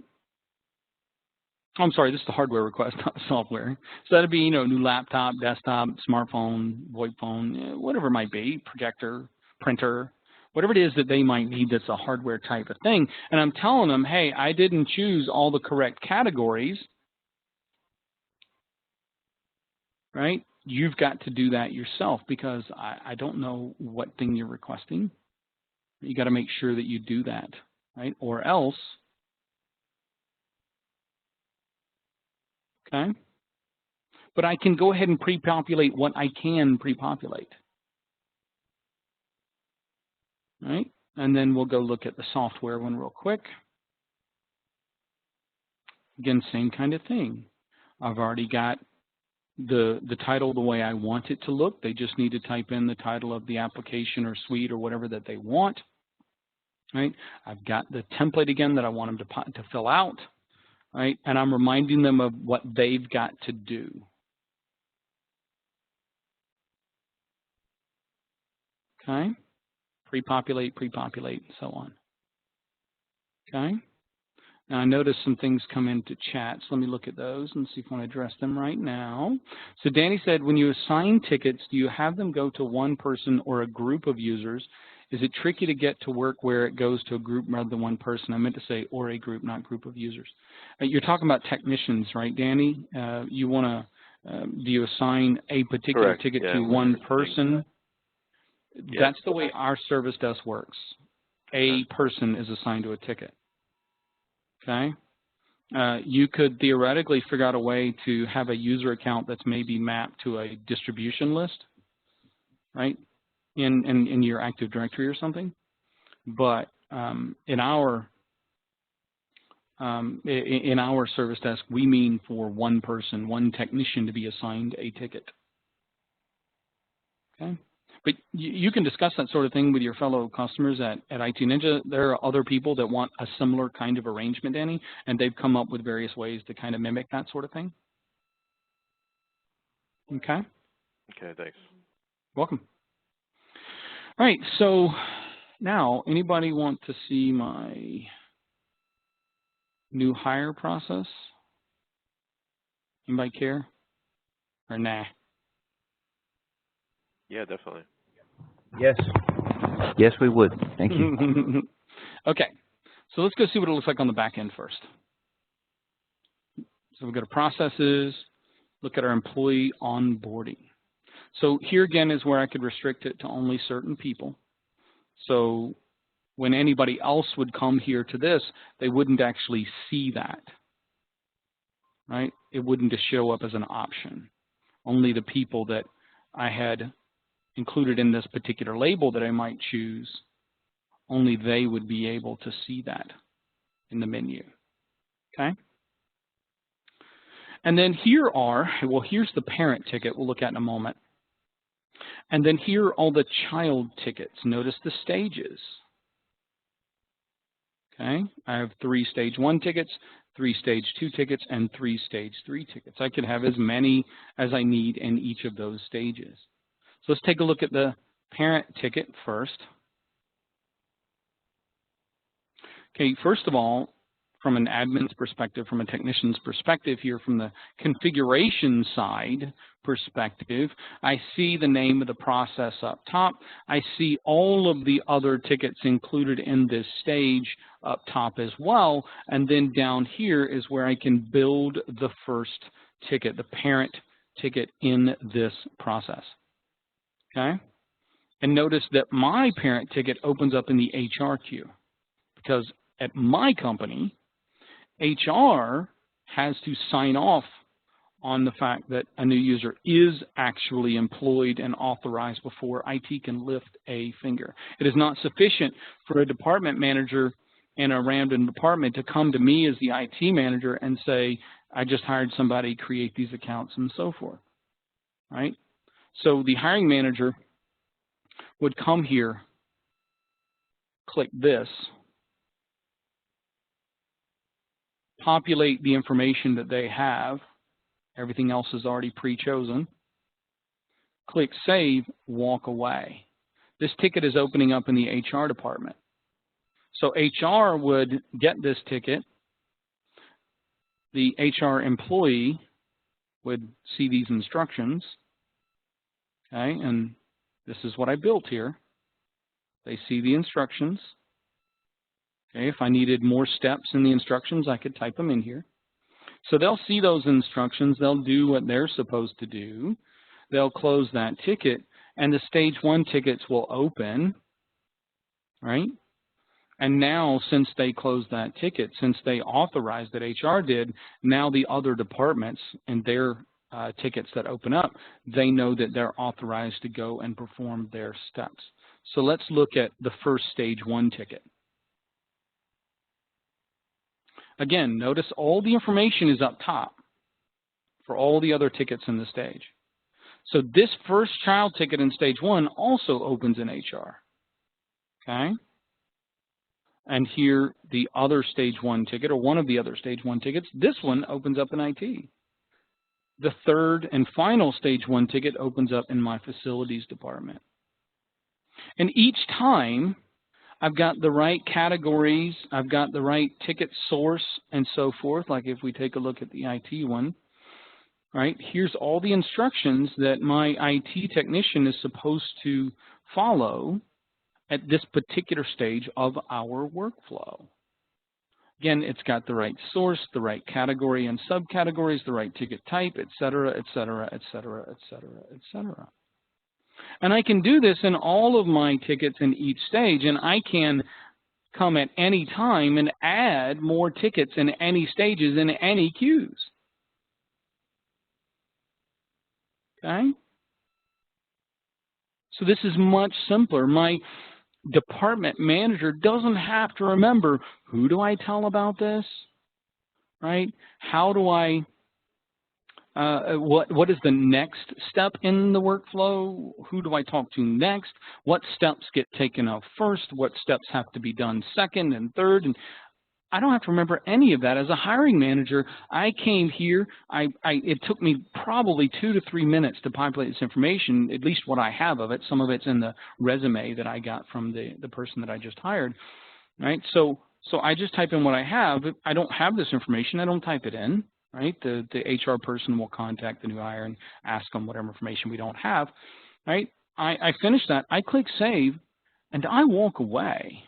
I'm sorry, this is the hardware request, not the software. So that'd be, new laptop, desktop, smartphone, VoIP phone, whatever it might be, projector, printer, whatever it is that they might need that's a hardware type of thing. And I'm telling them, hey, I didn't choose all the correct categories, right? You've got to do that yourself because I don't know what thing you're requesting. You got to make sure that you do that, right? Or else, okay? But I can go ahead and pre-populate what I can pre-populate, right? And then we'll go look at the software one real quick. Again, same kind of thing. I've already got the title the way I want it to look. They just need to type in the title of the application or suite or whatever that they want, right? I've got the template again that I want them to fill out, right? And I'm reminding them of what they've got to do. Okay? Pre-populate, and so on. Okay? Now I noticed some things come into chat, so let me look at those and see if I want to address them right now. So Danny said, when you assign tickets, do you have them go to one person or a group of users? Is it tricky to get to work where it goes to a group rather than one person? I meant to say or a group, not group of users. You're talking about technicians, right, Danny? You want to, do you assign a particular Correct. ticket Yeah, to one person? Yeah. That's the way our service desk works. A person is assigned to a ticket. Okay? You could theoretically figure out a way to have a user account that's maybe mapped to a distribution list, right, in your Active Directory or something. But in our service desk, we mean for one person, one technician to be assigned a ticket. Okay? But you can discuss that sort of thing with your fellow customers at IT Ninja. There are other people that want a similar kind of arrangement, Danny, and they've come up with various ways to kind of mimic that sort of thing. Okay? Okay, thanks. Welcome. All right, so now, anybody want to see my new hire process? Anybody care? Or nah? Yeah, definitely. Yes. Yes, we would. Thank you. Okay, so let's go see what it looks like on the back end first. So we go to processes, look at our employee onboarding. So here again is where I could restrict it to only certain people. So when anybody else would come here to this, they wouldn't actually see that, right? It wouldn't just show up as an option. Only the people that I had included in this particular label that I might choose, only they would be able to see that in the menu, okay? And then here are, well, here's the parent ticket we'll look at in a moment. And then here are all the child tickets. Notice the stages, okay? I have 3 stage 1 tickets, 3 stage 2 tickets, and 3 stage 3 tickets. I could have as many as I need in each of those stages. So let's take a look at the parent ticket first. Okay, first of all, from an admin's perspective, from a technician's perspective here, from the configuration side perspective, I see the name of the process up top. I see all of the other tickets included in this stage up top as well. And then down here is where I can build the first ticket, the parent ticket in this process. Okay? And notice that my parent ticket opens up in the HR queue because at my company, HR has to sign off on the fact that a new user is actually employed and authorized before IT can lift a finger. It is not sufficient for a department manager in a random department to come to me as the IT manager and say, I just hired somebody, create these accounts and so forth, right? So the hiring manager would come here, click this, populate the information that they have. Everything else is already pre-chosen. Click Save, walk away. This ticket is opening up in the HR department. So HR would get this ticket. The HR employee would see these instructions. Okay, and this is what I built here. They see the instructions. Okay, if I needed more steps in the instructions, I could type them in here. So they'll see those instructions. They'll do what they're supposed to do. They'll close that ticket, and the stage 1 tickets will open, right? And now, since they closed that ticket, since they authorized that HR did, now the other departments and their tickets that open up, they know that they're authorized to go and perform their steps. So let's look at the first stage 1 ticket. Again, notice all the information is up top for all the other tickets in the stage. So this first child ticket in stage 1 also opens in HR. Okay? And here, the other stage 1 ticket, or one of the other stage 1 tickets, this one opens up in IT. The third and final stage 1 ticket opens up in my facilities department. And each time, I've got the right categories, I've got the right ticket source, and so forth. Like if we take a look at the IT one, right? Here's all the instructions that my IT technician is supposed to follow at this particular stage of our workflow. Again, it's got the right source, the right category and subcategories, the right ticket type, et cetera, et cetera, et cetera, et cetera, et cetera. And I can do this in all of my tickets in each stage, and I can come at any time and add more tickets in any stages in any queues. Okay? So this is much simpler. My department manager doesn't have to remember, who do I tell about this, right? How do I, what is the next step in the workflow? Who do I talk to next? What steps get taken out first? What steps have to be done second and third? And I don't have to remember any of that. As a hiring manager, I came here, it took me probably 2 to 3 minutes to populate this information, at least what I have of it. Some of it's in the resume that I got from the person that I just hired, right? So I just type in what I have. If I don't have this information, I don't type it in, right? The HR person will contact the new hire and ask them whatever information we don't have, right? I finish that, I click save, and I walk away.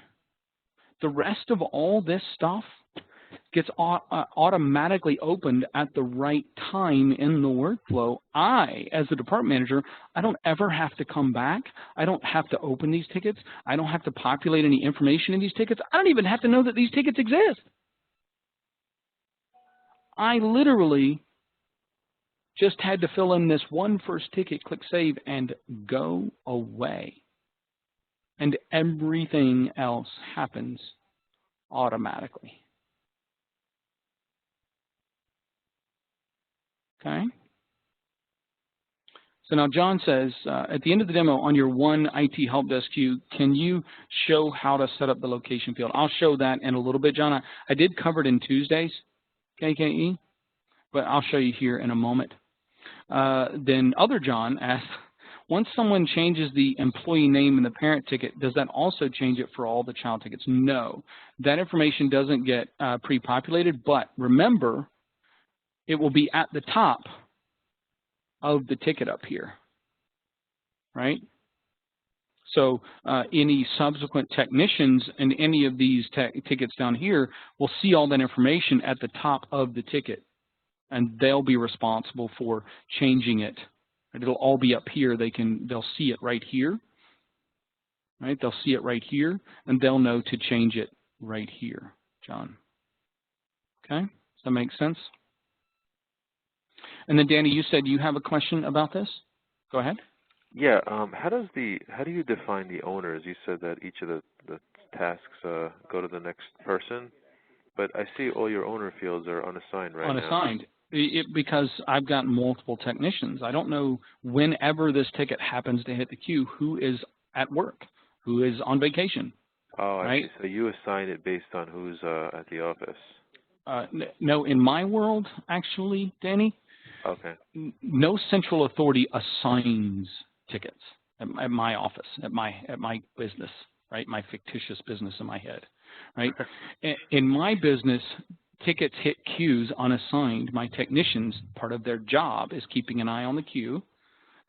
The rest of all this stuff gets automatically opened at the right time in the workflow. I, as the department manager, I don't ever have to come back. I don't have to open these tickets. I don't have to populate any information in these tickets. I don't even have to know that these tickets exist. I literally just had to fill in this one first ticket, click save, and go away. And everything else happens automatically. Okay? So now John says, at the end of the demo, on your one IT help desk queue, can you show how to set up the location field? I'll show that in a little bit, John. I did cover it in Tuesdays, KKE, but I'll show you here in a moment. Then other John asked, once someone changes the employee name in the parent ticket, does that also change it for all the child tickets? No, that information doesn't get pre-populated, but remember, it will be at the top of the ticket up here, right? So any subsequent technicians in any of these tickets down here will see all that information at the top of the ticket, and they'll be responsible for changing it. It'll all be up here. They'll see it right here, right? They'll see it right here, and they'll know to change it right here, John. Okay, does that make sense? And then Danny, you said you have a question about this. Go ahead. Yeah. How do you define the owners? You said that each of the tasks go to the next person, but I see all your owner fields are unassigned right now. Unassigned. Because I've got multiple technicians. I don't know whenever this ticket happens to hit the queue who is at work, who is on vacation. Oh, right? I see. So you assign it based on who's at the office. No, in my world, actually, Danny, okay. No central authority assigns tickets at my office, at my business, right? My fictitious business in my head, right? In my business, tickets hit queues unassigned. My technicians, part of their job is keeping an eye on the queue.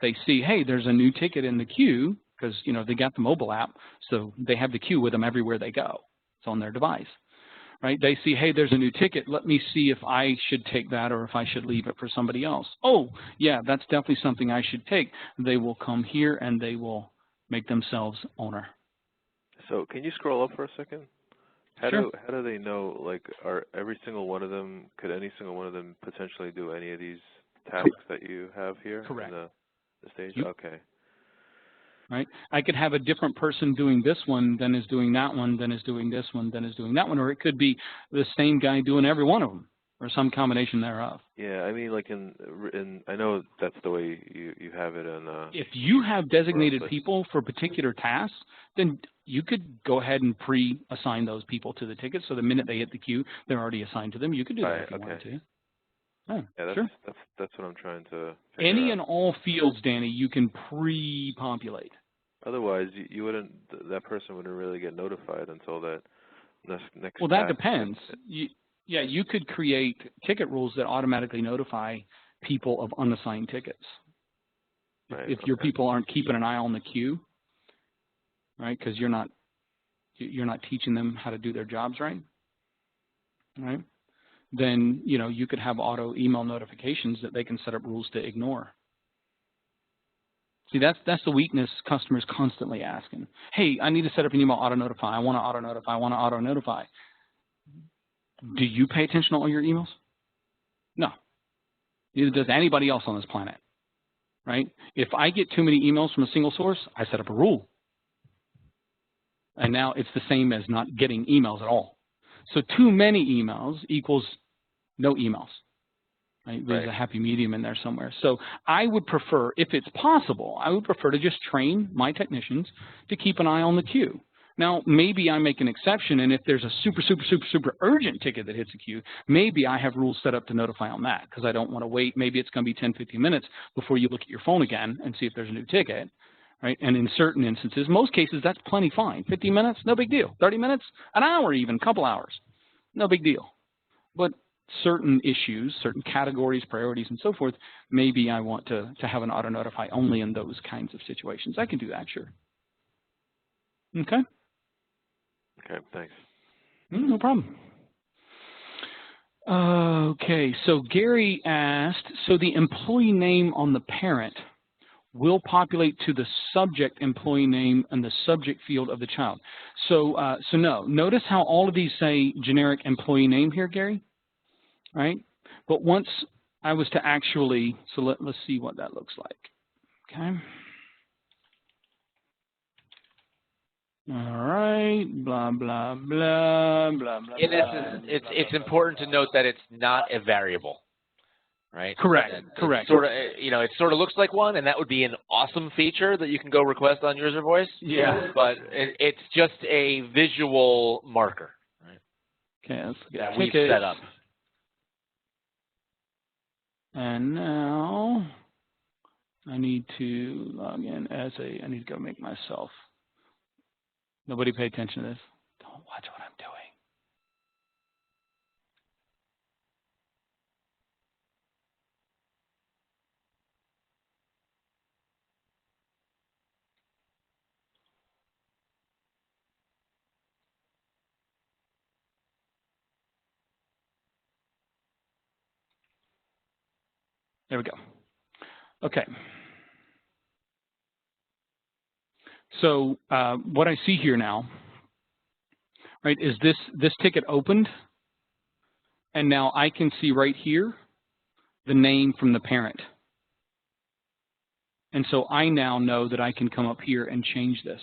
They see, hey, there's a new ticket in the queue. because, you know, they got the mobile app, so they have the queue with them everywhere they go. It's on their device, right? They see, hey, there's a new ticket. Let me see if I should take that or if I should leave it for somebody else. Oh, yeah, that's definitely something I should take. They will come here and they will make themselves owner. So can you scroll up for a second? How Sure. do they know, like, are every single one of them, could any single one of them potentially do any of these tasks that you have here? Correct. In the stage? Yep. Okay. Right? I could have a different person doing this one, then is doing that one, then is doing this one, then is doing that one, or it could be the same guy doing every one of them, or some combination thereof. Yeah, I mean, like in I know that's the way you have it in. If you have designated Workplace. people for particular tasks, then you could go ahead and pre-assign those people to the tickets. So the minute they hit the queue, they're already assigned to them. You could do that Right, if you wanted okay. to. Oh, Yeah, sure. that's what I'm trying to figure Any out. and all fields, Danny, you can pre-populate. Otherwise, you wouldn't. That person wouldn't really get notified until that next. Well, that task. depends. You could create ticket rules that automatically notify people of unassigned tickets. Right, If your okay. people aren't keeping an eye on the queue, right? Because you're not teaching them how to do their jobs right, right? Then you could have auto email notifications that they can set up rules to ignore. See, that's the weakness customers constantly asking. Hey, I need to set up an email auto notify. I want to auto notify. I want to auto notify. Do you pay attention to all your emails? No. Neither does anybody else on this planet, right? If I get too many emails from a single source, I set up a rule. And now it's the same as not getting emails at all. So too many emails equals no emails. Right? There's a happy medium in there somewhere. So I would prefer, if it's possible, I would prefer to just train my technicians to keep an eye on the queue. Now, maybe I make an exception, and if there's a super, super, super, super urgent ticket that hits the queue, maybe I have rules set up to notify on that because I don't want to wait. Maybe it's going to be 10, 15 minutes before you look at your phone again and see if there's a new ticket. Right? And in certain instances, most cases, that's plenty fine. 15 minutes, no big deal. 30 minutes, an hour even, couple hours, no big deal. But certain issues, certain categories, priorities, and so forth, maybe I want to have an auto notify only in those kinds of situations. I can do that, sure. Okay? Okay, thanks. No problem. Okay, so Gary asked, so the employee name on the parent will populate to the subject employee name and the subject field of the child. So, no. Notice how all of these say generic employee name here, Gary? Right? But once I was to actually, so let's see what that looks like. Okay. All right, blah, blah, blah, blah, blah. In essence, it's important to note that it's not a variable, right? Correct, And correct. Sort of, it sort of looks like one, and that would be an awesome feature that you can go request on User Voice. Yeah. But it's just a visual marker, right? Okay, let's get That we've tickets. set up. And now I need to log in as I need to go make myself. Nobody pay attention to this. Don't watch what I'm doing. There we go. Okay. So what I see here now, right, is this ticket opened, and now I can see right here the name from the parent. And so I now know that I can come up here and change this.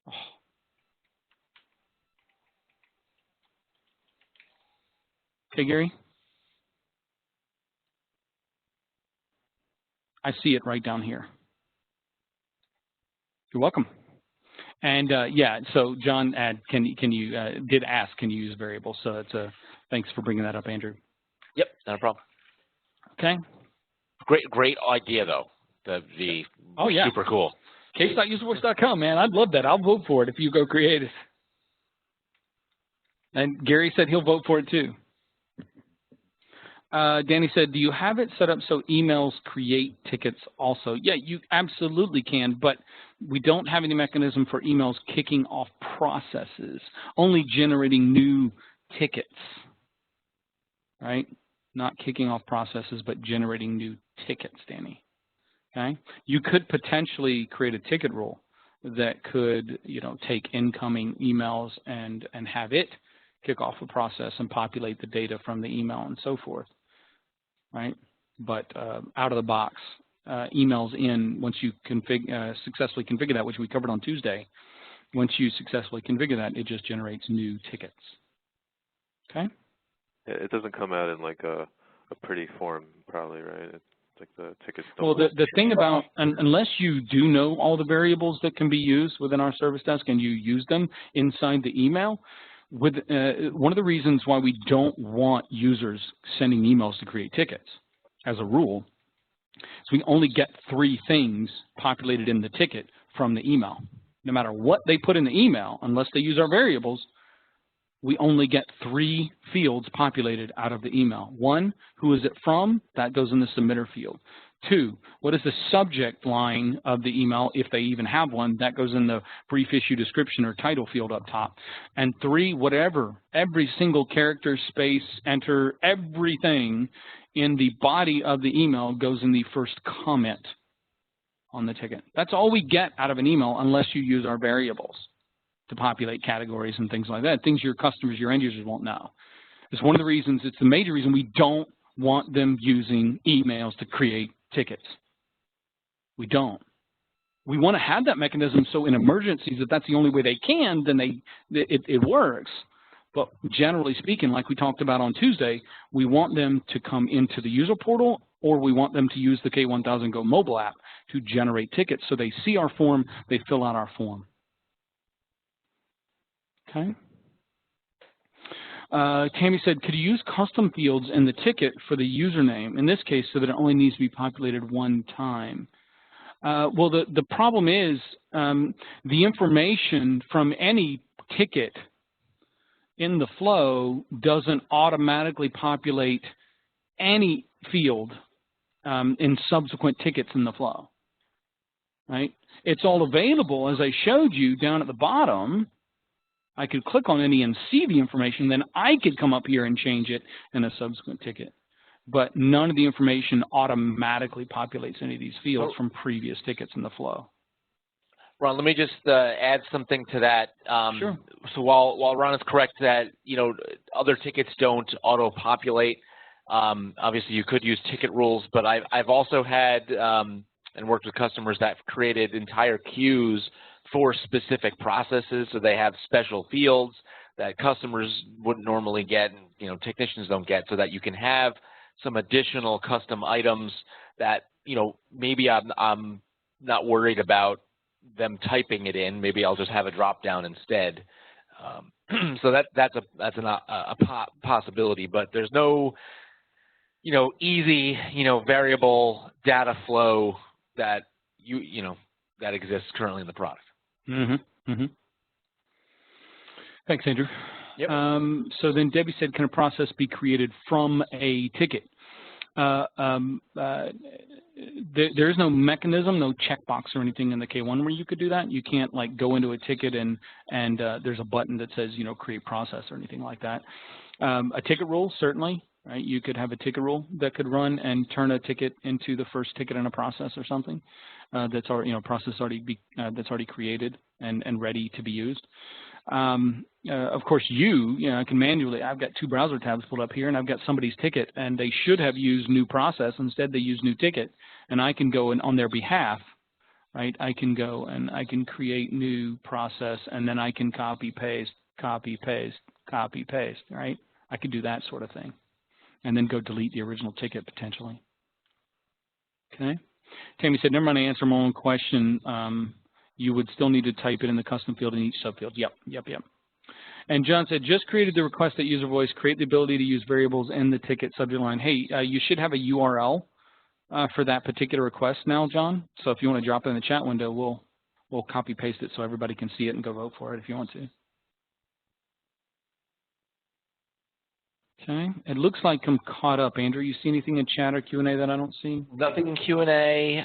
Oh. Okay, Gary? I see it right down here. You're welcome. And yeah, so John can you did ask, can you use variables? So it's thanks for bringing that up, Andrew. Yep, not a problem. Okay. Great idea though. The Oh yeah, super cool. Case.uservoice.com, man. I'd love that. I'll vote for it if you go create it. And Gary said he'll vote for it too. Danny said, do you have it set up so emails create tickets also? Yeah, you absolutely can, but we don't have any mechanism for emails kicking off processes, only generating new tickets, right? Not kicking off processes, but generating new tickets, Danny. Okay? You could potentially create a ticket rule that could, take incoming emails and have it kick off a process and populate the data from the email and so forth, right? But out of the box, emails in, once you successfully configure that, which we covered on Tuesday, once you successfully configure that, it just generates new tickets. Okay? It doesn't come out in like a pretty form, probably, right? It's like the tickets don't. Well, the thing about, unless you do know all the variables that can be used within our service desk and you use them inside the email, one of the reasons why we don't want users sending emails to create tickets, as a rule, is we only get 3 things populated in the ticket from the email. No matter what they put in the email, unless they use our variables, we only get 3 fields populated out of the email. 1, who is it from? That goes in the submitter field. 2, what is the subject line of the email, if they even have one? That goes in the brief issue description or title field up top. And 3, whatever, every single character, space, enter, everything in the body of the email goes in the first comment on the ticket. That's all we get out of an email unless you use our variables to populate categories and things like that, things your customers, your end users won't know. It's one of the reasons, it's the major reason we don't want them using emails to create tickets. We don't. We want to have that mechanism so in emergencies, if that's the only way they can, then it works. But generally speaking, like we talked about on Tuesday, we want them to come into the user portal, or we want them to use the K1000 Go mobile app to generate tickets so they see our form, they fill out our form. Okay. Tammy said, could you use custom fields in the ticket for the username, in this case, so that it only needs to be populated one time? Well, the problem is the information from any ticket in the flow doesn't automatically populate any field in subsequent tickets in the flow, right? It's all available, as I showed you, down at the bottom. I could click on any and see the information, then I could come up here and change it in a subsequent ticket. But none of the information automatically populates any of these fields from previous tickets in the flow. Ron, let me just add something to that. Sure. So while Ron is correct that other tickets don't auto-populate, obviously you could use ticket rules, but I've also had and worked with customers that have created entire queues for specific processes, so they have special fields that customers wouldn't normally get, and technicians don't get, so that you can have some additional custom items that maybe I'm not worried about them typing it in. Maybe I'll just have a drop down instead. So that's a possibility, but there's no easy variable data flow that that exists currently in the product. Mm-hmm. Mm-hmm. Thanks, Andrew. Yep. So then Debbie said, can a process be created from a ticket? There is no mechanism, no checkbox or anything in the K1 where you could do that. You can't go into a ticket and there's a button that says, create process or anything like that. A ticket rule, certainly, right? You could have a ticket rule that could run and turn a ticket into the first ticket in a process or something. That's already, process that's already created and ready to be used. Of course, I can manually, I've got 2 browser tabs pulled up here, and I've got somebody's ticket, and they should have used new process. Instead, they use new ticket, and I can go and on their behalf, right? I can go and I can create new process, and then I can copy, paste, right? I could do that sort of thing, and then go delete the original ticket potentially. Okay. Tammy said, never mind, I answer my own question. You would still need to type it in the custom field in each subfield. Yep. And John said, just created the request at user voice, create the ability to use variables in the ticket subject line. Hey, you should have a URL for that particular request now, John. So if you want to drop it in the chat window, we'll copy paste it so everybody can see it and go vote for it if you want to. Okay. It looks like I'm caught up. Andrew, you see anything in chat or Q&A that I don't see? Nothing in Q&A,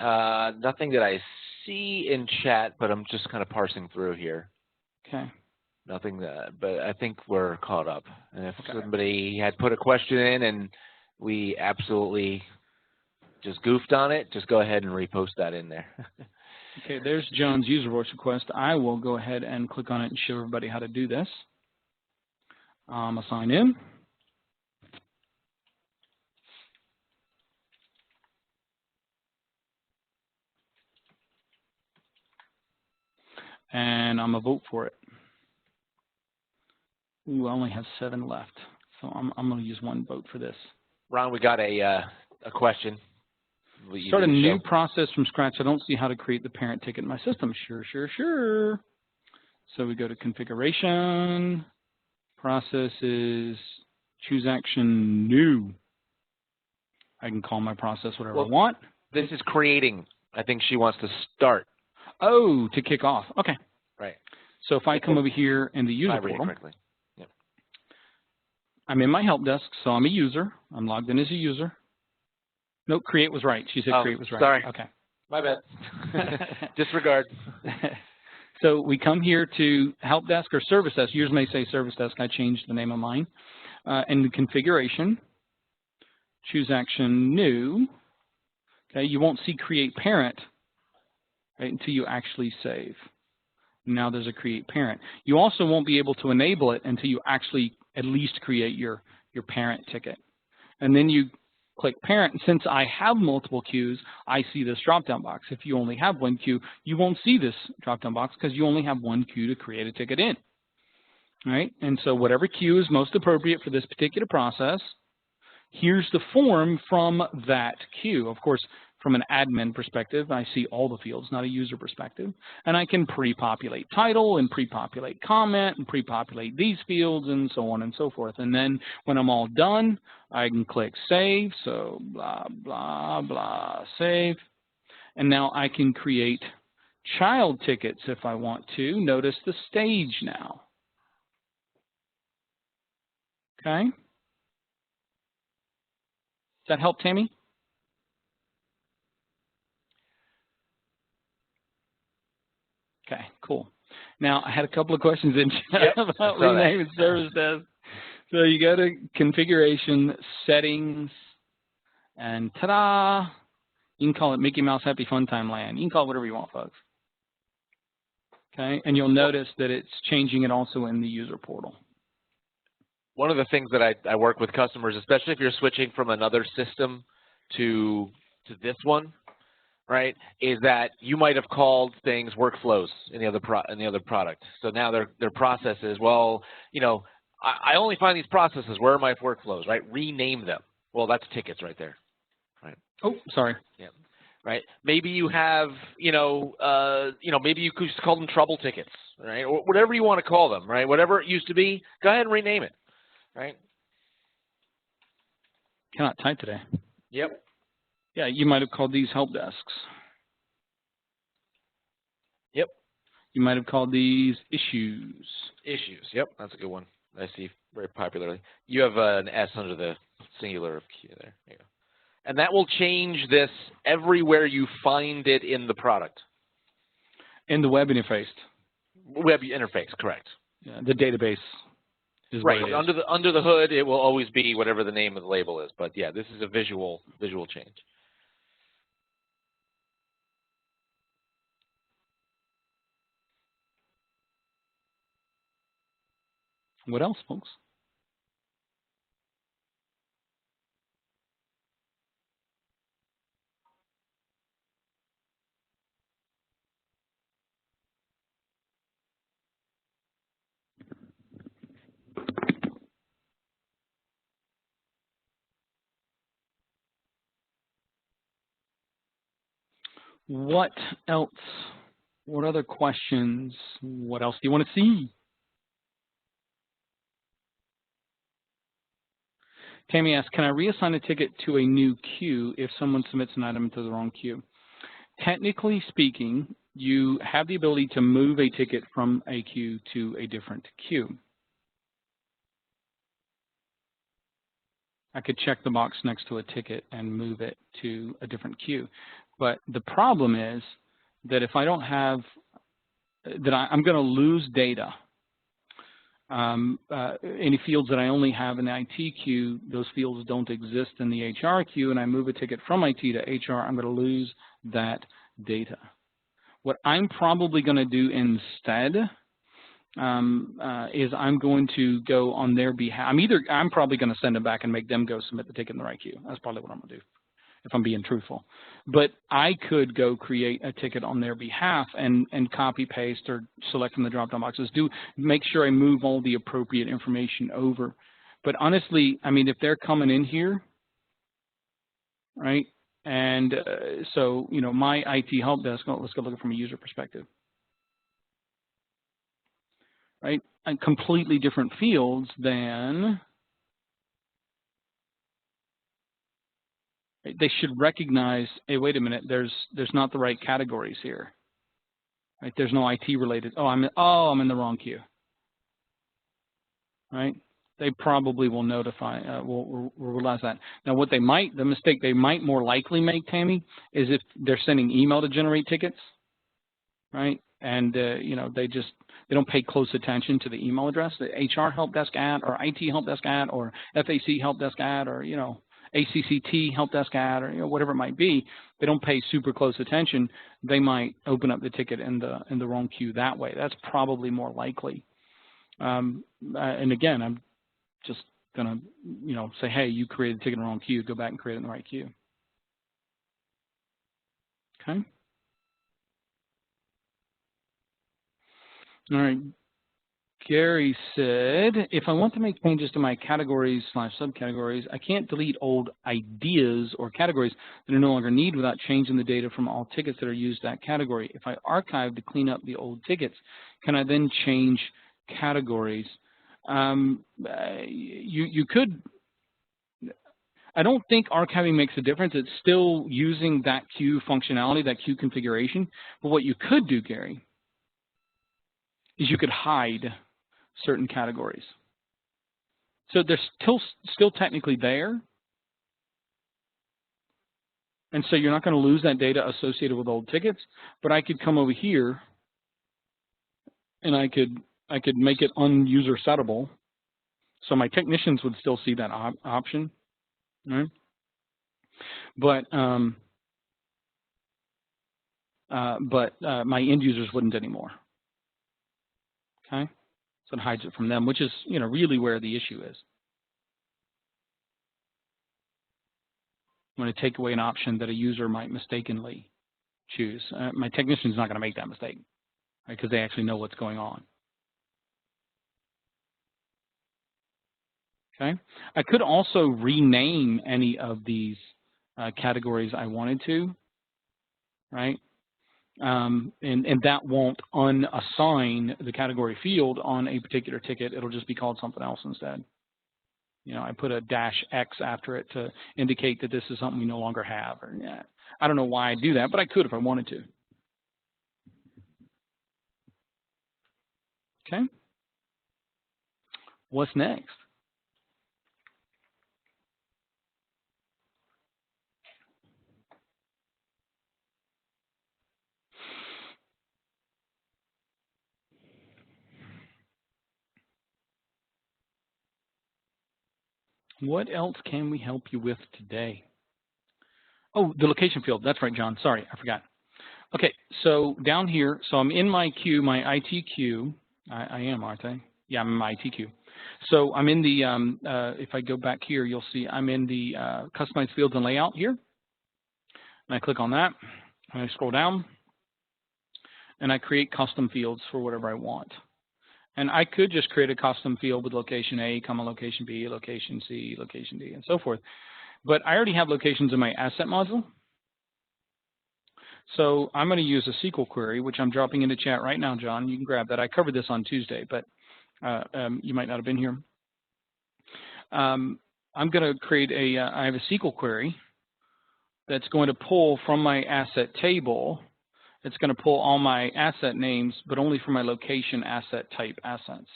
nothing that I see in chat, but I'm just kind of parsing through here. Okay. Nothing that, but I think we're caught up. And if Okay. somebody had put a question in and we absolutely just goofed on it, just go ahead and repost that in there. Okay, there's John's user voice request. I will go ahead and click on it and show everybody how to do this. I'll sign in. And I'm going to vote for it. Ooh, I only have 7 left, so I'm going to use 1 vote for this. Ron, we got a question. Start a new process from scratch. I don't see how to create the parent ticket in my system. Sure. So we go to configuration, processes, choose action, new. I can call my process whatever I want. This is creating. I think she wants to start. Oh, to kick off. Okay. Right. So if I come over here in the user portal, yep. I'm in my help desk, so I'm a user. I'm logged in as a user. Nope, create was right. She said create was right. Sorry. Okay. My bad. Disregard. So we come here to help desk or service desk. Yours may say service desk. I changed the name of mine. And the configuration, choose action new. Okay, you won't see create parent right, until you actually save. Now there's a create parent. You also won't be able to enable it until you actually at least create your parent ticket. And then you click parent, and since I have multiple queues, I see this drop-down box. If you only have 1 queue, you won't see this drop-down box because you only have 1 queue to create a ticket in. All right? And so whatever queue is most appropriate for this particular process, here's the form from that queue. Of course, from an admin perspective, I see all the fields, not a user perspective. And I can pre-populate title and pre-populate comment and pre-populate these fields and so on and so forth. And then when I'm all done, I can click save. So blah, blah, blah, save. And now I can create child tickets if I want to. Notice the stage now. Okay. Does that help, Tammy? Okay, cool. Now, I had a couple of questions in chat about renaming service desk. So you go to configuration, settings, and ta-da! You can call it Mickey Mouse Happy Fun Time Land. You can call it whatever you want, folks. Okay, and you'll notice that it's changing it also in the user portal. One of the things that I work with customers, especially if you're switching from another system to this one, right, is that you might have called things workflows in the other product. So now their process is, well, you know, I only find these processes. Where are my workflows, right? Rename them. Well, that's tickets right there, right? Oh, sorry. Yeah, right. Maybe you have, maybe you could just call them trouble tickets, right? Or whatever you want to call them, right? Whatever it used to be, go ahead and rename it, right? Cannot type today. Yep. Yeah, you might have called these help desks. Yep. You might have called these issues. Issues. Yep, that's a good one. I see very popularly. You have an S under the singular of Q there. There you go. And that will change this everywhere you find it in the product. In the web interface. Web interface, correct. Yeah, the database is right. what it is. Under the hood, it will always be whatever the name of the label is. But yeah, this is a visual change. What else, folks? What else? What other questions? What else do you want to see? Tammy asks, can I reassign a ticket to a new queue if someone submits an item to the wrong queue? Technically speaking, you have the ability to move a ticket from a queue to a different queue. I could check the box next to a ticket and move it to a different queue. But the problem is that if I don't have, that I'm going to lose data. Any fields that I only have in the IT queue, those fields don't exist in the HR queue, and I move a ticket from IT to HR, I'm going to lose that data. What I'm probably going to do instead is I'm going to go on their behalf. I'm probably going to send them back and make them go submit the ticket in the right queue. That's probably what I'm going to do, if I'm being truthful. But I could go create a ticket on their behalf and copy paste or select from the drop-down boxes. Make sure I move all the appropriate information over. But honestly, I mean, if they're coming in here, right? And so, you know, my IT help desk, let's go look at it from a user perspective, right? And completely different fields than, they should recognize, hey, wait a minute, there's not the right categories here, right? There's no IT related. Oh, I'm in the wrong queue, right? They probably will notify, will realize that. Now, what they might, the mistake they might more likely make, Tammy, is if they're sending email to generate tickets, right? And you know, they don't pay close attention to the email address, the HR help desk at, or IT help desk at, or FAC help desk at, or you know, ACCT help desk at, or you know, whatever it might be. They don't pay super close attention. They might open up the ticket in the wrong queue that way. That's probably more likely. And again, I'm just gonna, you know, say, hey, you created a ticket in the wrong queue. Go back and create it in the right queue. Okay. All right. Gary said, if I want to make changes to my categories/subcategories, I can't delete old ideas or categories that are no longer needed without changing the data from all tickets that are used that category. If I archive to clean up the old tickets, can I then change categories? You could. I don't think archiving makes a difference. It's still using that queue functionality, that queue configuration. But what you could do, Gary, is you could hide certain categories. So they're still technically there. And so you're not going to lose that data associated with old tickets, but I could come over here and I could make it unuser settable. So my technicians would still see that option, right? But my end users wouldn't anymore. Okay? So it hides it from them, which is, you know, really where the issue is. I'm going to take away an option that a user might mistakenly choose. My technician is not going to make that mistake, right? Because they actually know what's going on. Okay. I could also rename any of these categories I wanted to, right? And that won't unassign the category field on a particular ticket. It'll just be called something else instead. You know, I put a -X after it to indicate that this is something we no longer have. Or, yeah, I don't know why I do that, but I could if I wanted to. Okay. What's next? What else can we help you with today? Oh, the location field. That's right, John. Sorry, I forgot. Okay, so down here, so I'm in my queue, my IT queue. I am, aren't I? Yeah, I'm in my IT queue. So I'm in the, if I go back here, you'll see I'm in the customized fields and layout here. And I click on that, and I scroll down, and I create custom fields for whatever I want. And I could just create a custom field with location A, location B, location C, location D, and so forth. But I already have locations in my asset module. So I'm going to use a SQL query, which I'm dropping into chat right now, John. You can grab that. I covered this on Tuesday, but you might not have been here. I'm going to create I have a SQL query that's going to pull from my asset table. It's going to pull all my asset names, but only for my location asset type assets.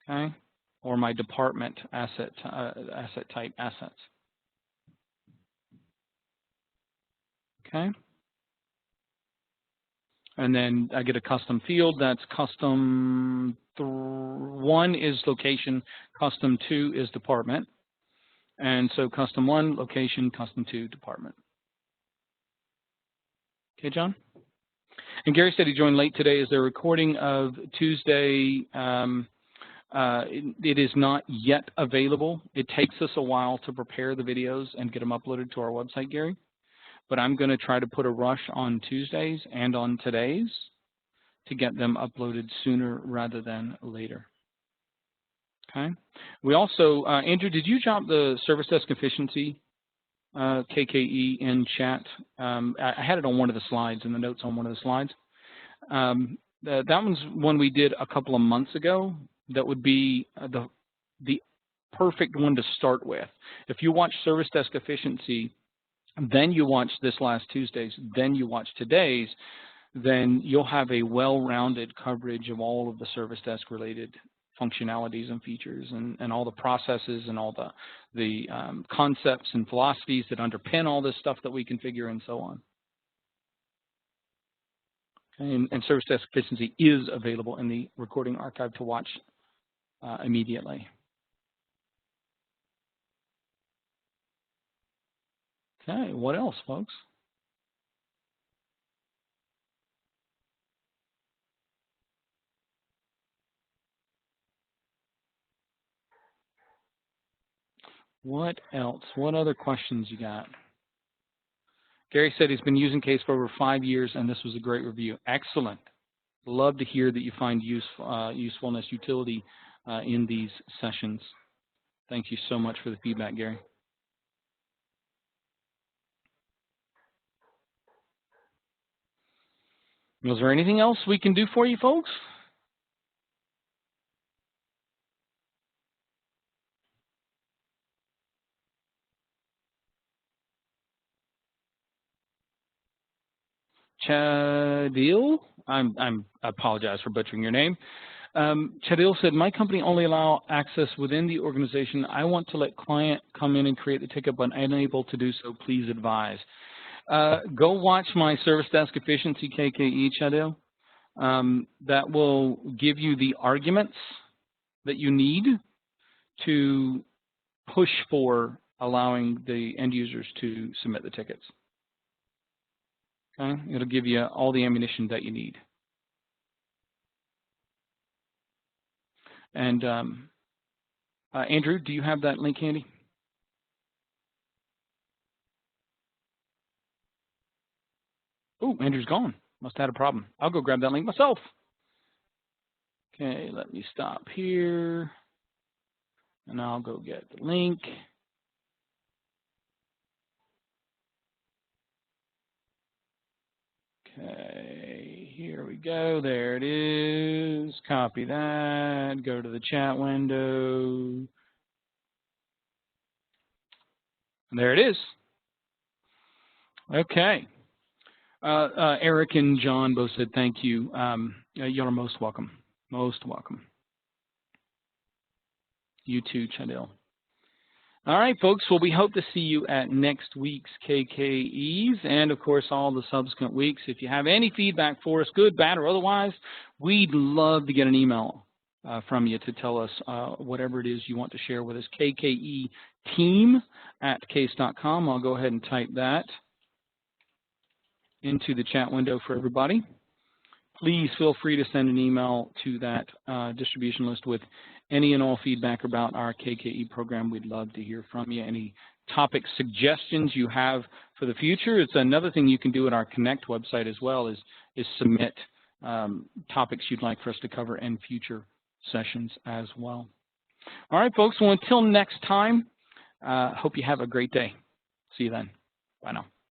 Okay. or my department asset type assets. Okay. And then I get a custom field. That's custom 1 is location, custom 2 is department. And so custom 1, location, custom 2, department. Okay, John? And Gary said he joined late today. Is there a recording of Tuesday? It is not yet available. It takes us a while to prepare the videos and get them uploaded to our website, Gary. But I'm going to try to put a rush on Tuesdays and on today's to get them uploaded sooner rather than later. Okay. We also, Andrew, did you drop the service desk efficiency KKE in chat? I had it on one of the slides, in the notes on one of the slides. That one's one we did a couple of months ago. That would be the perfect one to start with. If you watch service desk efficiency, then you watch this last Tuesday's, then you watch today's, then you'll have a well-rounded coverage of all of the service desk related functionalities and features and all the processes and all the concepts and philosophies that underpin all this stuff that we configure and so on. Okay, and service desk efficiency is available in the recording archive to watch immediately. Okay, what else, folks? What else? What other questions you got? Gary said he's been using Case for over 5 years, and this was a great review. Excellent. Love to hear that you find usefulness, utility in these sessions. Thank you so much for the feedback, Gary. Was there anything else we can do for you, folks? Chadil, I apologize for butchering your name. Chadil said, my company only allow access within the organization. I want to let client come in and create the ticket, but unable to do so. Please advise. Go watch my service desk efficiency KKE, Chadil. That will give you the arguments that you need to push for allowing the end users to submit the tickets. Okay, it'll give you all the ammunition that you need. And Andrew, do you have that link handy? Oh, Andrew's gone. Must have had a problem. I'll go grab that link myself. Okay, let me stop here. And I'll go get the link. Okay, here we go. There it is. Copy that. Go to the chat window. And there it is. Okay. Eric and John both said thank you. You're most welcome. Most welcome. You too, Chadil. All right, folks. Well, we hope to see you at next week's KKEs and, of course, all the subsequent weeks. If you have any feedback for us, good, bad, or otherwise, we'd love to get an email from you to tell us whatever it is you want to share with us. KKEteam@case.com. I'll go ahead and type that into the chat window for everybody. Please feel free to send an email to that distribution list with any and all feedback about our KKE program. We'd love to hear from you. Any topic suggestions you have for the future. It's another thing you can do at our Connect website as well is submit topics you'd like for us to cover in future sessions as well. All right, folks. Well, until next time, hope you have a great day. See you then. Bye now.